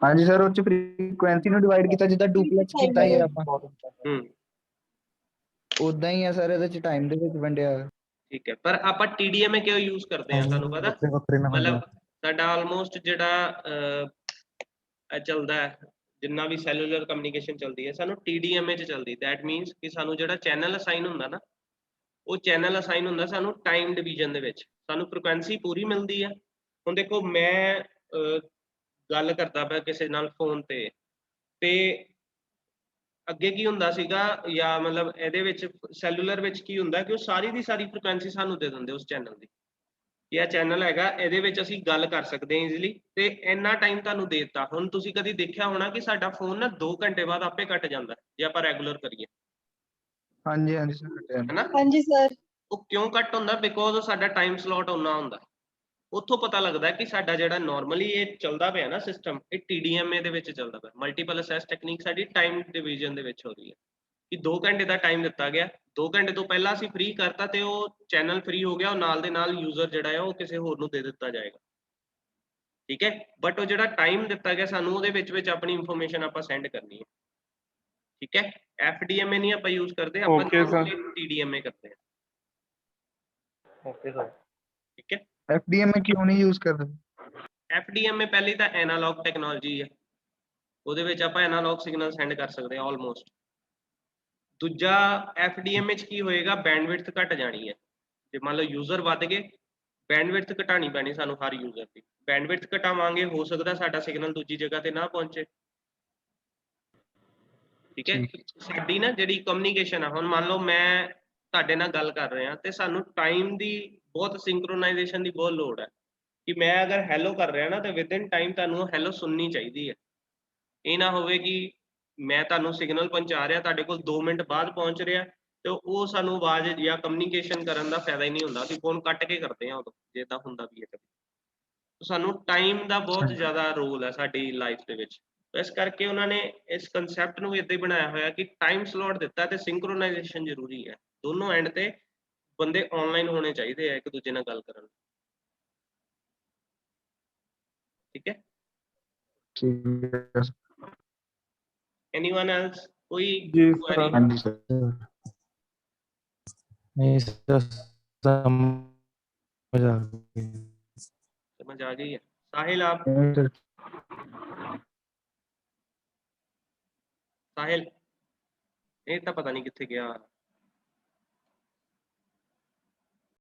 ਹਾਂਜੀ ਸਰ, ਉਹ ਚ ਫ੍ਰੀਕੁਐਂਸੀ ਨੂੰ ਡਿਵਾਈਡ ਕੀਤਾ ਜਿੱਦਾਂ ਡੁਪਲੈਕਸ ਕੀਤਾ ਹੀ ਆਪਾਂ, ਹੂੰ ਉਦਾਂ ਹੀ ਆ ਸਰ ਇਹਦੇ ਚ ਟਾਈਮ ਦੇ ਵਿੱਚ ਵੰਡਿਆ ਹੋਇਆ। ਠੀਕ ਹੈ, ਪਰ ਆਪਾਂ TDMA ਕਿਉਂ ਯੂਜ਼ ਕਰਦੇ ਹਾਂ ਤੁਹਾਨੂੰ ਪਤਾ? ਵੱਖਰੇ ਵੱਖਰੇ ਨਾ ਮਤਲਬ ਸਾਡਾ ਆਲਮੋਸਟ ਜਿਹੜਾ ਇਹ ਚੱਲਦਾ ਹੈ, ਜਿੰਨਾ ਵੀ ਸੈਲੂਲਰ ਕਮਿਊਨੀਕੇਸ਼ਨ ਚੱਲਦੀ ਹੈ ਸਾਨੂੰ TDMA ਚ ਚੱਲਦੀ। ਦੈਟ ਮੀਨਸ ਕਿ ਸਾਨੂੰ ਜਿਹੜਾ ਚੈਨਲ ਅਸਾਈਨ ਹੁੰਦਾ ਨਾ, ਉਹ ਚੈਨਲ ਅਸਾਈਨ ਹੁੰਦਾ ਸਾਨੂੰ ਟਾਈਮ ਡਿਵੀਜ਼ਨ ਦੇ ਵਿੱਚ, ਸਾਨੂੰ ਫ੍ਰੀਕੁਐਂਸੀ ਪੂਰੀ ਮਿਲਦੀ ਹੈ। ਹੁਣ ਦੇਖੋ ਮੈਂ ਗੱਲ ਕਰਦਾ ਪਿਆ ਕਿਸੇ ਨਾਲ ਫੋਨ ਤੇ ਅੱਗੇ ਕੀ ਹੁੰਦਾ ਸੀਗਾ, ਜਾਂ ਮਤਲਬ ਇਹਦੇ ਵਿੱਚ ਸੈਲੂਲਰ ਵਿੱਚ ਕੀ ਹੁੰਦਾ ਕਿ ਉਹ ਸਾਰੀ ਦੀ ਸਾਰੀ ਫ੍ਰੀਕੁਐਂਸੀ ਸਾਨੂੰ ਦੇ ਦਿੰਦੇ ਉਸ ਚੈਨਲ ਦੀ। ਇਹ ਚੈਨਲ ਹੈਗਾ, ਇਹਦੇ ਵਿੱਚ ਅਸੀਂ ਗੱਲ ਕਰ ਸਕਦੇ ਹਾਂ ਈਜ਼ੀਲੀ, ਤੇ ਇੰਨਾ ਟਾਈਮ ਤੁਹਾਨੂੰ ਦੇ ਦਿੱਤਾ। ਹੁਣ ਤੁਸੀਂ ਕਦੀ ਦੇਖਿਆ ਹੋਣਾ ਕਿ ਸਾਡਾ ਫੋਨ ਨਾ 2 ਘੰਟੇ ਬਾਅਦ ਆਪੇ ਕੱਟ ਜਾਂਦਾ ਜੇ ਆਪਾਂ ਰੈਗੂਲਰ ਕਰੀਏ, ਹਾਂਜੀ ਹਾਂਜੀ ਸਰ। ਹੈਨਾ? ਹਾਂਜੀ ਸਰ। ਉਹ ਕਿਉਂ ਕੱਟ ਹੁੰਦਾ? ਬਿਕੋਜ਼ ਸਾਡਾ ਟਾਈਮ ਸਲੋਟ ਉਨਾ ਹੁੰਦਾ। ਉੱਥੋਂ ਪਤਾ ਲੱਗਦਾ ਕਿ ਸਾਡਾ ਜਿਹੜਾ ਨਾਰਮਲੀ ਇਹ ਚੱਲਦਾ ਪਿਆ ਨਾ ਸਿਸਟਮ, ਇਹ TDMA ਦੇ ਵਿੱਚ ਚੱਲਦਾ ਪਿਆ। ਮਲਟੀਪਲ ਅਸੈਸ ਟੈਕਨੀਕ ਸਾਡੀ ਟਾਈਮ ਡਿਵੀਜ਼ਨ ਦੇ ਵਿੱਚ ਹੋ ਰਹੀ ਹੈ ਕਿ 2 ਘੰਟੇ ਦਾ ਟਾਈਮ ਦਿੱਤਾ ਗਿਆ, 2 ਘੰਟੇ ਤੋਂ ਪਹਿਲਾਂ ਅਸੀਂ ਫ੍ਰੀ ਕਰਤਾ ਤੇ ਉਹ ਚੈਨਲ ਫ੍ਰੀ ਹੋ ਗਿਆ, ਉਹ ਨਾਲ ਦੇ ਨਾਲ ਯੂਜ਼ਰ ਜਿਹੜਾ ਹੈ ਉਹ ਕਿਸੇ ਹੋਰ ਨੂੰ ਦੇ ਦਿੱਤਾ ਜਾਏਗਾ। ਠੀਕ ਹੈ, ਬਟ ਉਹ ਜਿਹੜਾ ਟਾਈਮ ਦਿੱਤਾ ਗਿਆ ਸਾਨੂੰ, ਉਹਦੇ ਵਿੱਚ ਆਪਣੀ ਇਨਫੋਰਮੇਸ਼ਨ ਆਪਾਂ ਸੈਂਡ ਕਰਨੀ ਹੈ। ਠੀਕ ਹੈ, FDMA ਨਹੀਂ ਆਪਾਂ ਯੂਜ਼ ਕਰਦੇ, ਆਪਾਂ Okay, sir. TDMA ਕਰਦੇ ਹਾਂ। Okay sir. ਠੀਕ ਹੈ, FDMA ਕਿਉਂ ਨਹੀਂ ਯੂਜ਼ ਕਰਦੇ? FDMA ਪਹਿਲੀ ਤਾਂ ਐਨਾਲੌਗ ਟੈਕਨੋਲੋਜੀ ਹੈ, ਉਹਦੇ ਵਿੱਚ ਆਪਾਂ ਐਨਾਲੌਗ ਸਿਗਨਲ ਸੈਂਡ ਕਰ ਸਕਦੇ ਹਾਂ ਆਲਮੋਸਟ। ਦੂਜਾ FDMA ਚ ਕੀ ਹੋਏਗਾ, ਬੈਂਡਵਿਡਥ ਘਟ ਜਾਣੀ ਹੈ। ਜੇ ਮੰਨ ਲਓ ਯੂਜ਼ਰ ਵੱਧ ਗਏ, ਬੈਂਡਵਿਡਥ ਘਟਾਣੀ ਪੈਣੀ ਸਾਨੂੰ ਹਰ ਯੂਜ਼ਰ ਦੀ। ਬੈਂਡਵਿਡਥ ਘਟਾਵਾਂਗੇ, ਹੋ ਸਕਦਾ ਸਾਡਾ ਸਿਗਨਲ ਦੂਜੀ ਜਗ੍ਹਾ ਤੇ ਨਾ ਪਹੁੰਚੇ। ਠੀਕ ਹੈ, ਸਾਡੀ ਨਾ ਜਿਹੜੀ ਕਮਿਊਨੀਕੇਸ਼ਨ ਆ, ਹੁਣ ਮੰਨ ਲਓ ਮੈਂ ਤੁਹਾਡੇ ਨਾਲ ਗੱਲ ਕਰ ਰਿਹਾ ਤੇ ਸਾਨੂੰ ਟਾਈਮ ਦੀ ਬਹੁਤ ਸਿੰਕਰੋਨਾਈਜੇਸ਼ਨ ਦੀ ਬਹੁਤ ਲੋੜ ਹੈ ਕਿ ਮੈਂ ਅਗਰ ਹੈਲੋ ਕਰ ਰਿਹਾ ਨਾ ਤੇ ਵਿਦਿਨ ਟਾਈਮ ਤੁਹਾਨੂੰ ਹੈਲੋ ਸੁਣਨੀ ਚਾਹੀਦੀ ਹੈ। ਇਹ ਨਾ ਹੋਵੇ ਕਿ ਮੈਂ ਤੁਹਾਨੂੰ ਸਿਗਨਲ ਪਹੁੰਚਾ ਰਿਹਾ, ਤੁਹਾਡੇ ਕੋਲ 2 ਮਿੰਟ ਬਾਅਦ ਪਹੁੰਚ ਰਿਹਾ, ਤੇ ਉਹ ਸਾਨੂੰ ਆਵਾਜ਼ ਜਾਂ ਕਮਿਊਨੀਕੇਸ਼ਨ ਕਰਨ ਦਾ ਫਾਇਦਾ ਹੀ ਨਹੀਂ ਹੁੰਦਾ। ਅਸੀਂ ਫੋਨ ਕੱਟ ਕੇ ਕਰਦੇ ਹਾਂ ਉਦੋਂ, ਜੇ ਤਾਂ ਹੁੰਦਾ ਵੀ ਹੈ ਕਦੇ। ਸਾਨੂੰ ਟਾਈਮ ਦਾ ਬਹੁਤ ਜ਼ਿਆਦਾ ਰੋਲ ਹੈ ਸਾਡੀ ਲਾਈਫ ਦੇ ਵਿੱਚ। ਇਸ ਕਰਕੇ ਉਹਨਾਂ ਨੇ ਇਸ ਕਨਸੈਪਟ ਨੂੰ ਇੱਦਾਂ ਹੀ ਬਣਾਇਆ ਹੋਇਆ ਕਿ ਟਾਈਮ ਸਲੋਟ ਦਿੱਤਾ ਤੇ ਸਿੰਕਰੋਨਾਈਜੇਸ਼ਨ ਜ਼ਰੂਰੀ ਹੈ। ਦੋਨੋਂ ਐਂਡ ਤੇ ਬੰਦੇ ਆਨਲਾਈਨ ਹੋਣੇ ਚਾਹੀਦੇ ਆ ਇੱਕ ਦੂਜੇ ਨਾਲ ਗੱਲ ਕਰਨ। ਠੀਕ ਹੈ, ਠੀਕ ਹੈ ਐਨੀਵਨ ਐਲਸ? ਕੋਈ ਜੀ query? ਸਰ। ਹਾਂਜੀ ਸਰ। ਨਹੀਂ ਸਰ, ਸਮਝ ਆ ਗਈ। समझ आ गई है? साहिल आप? साहिल ये तो पता नहीं कितने गया।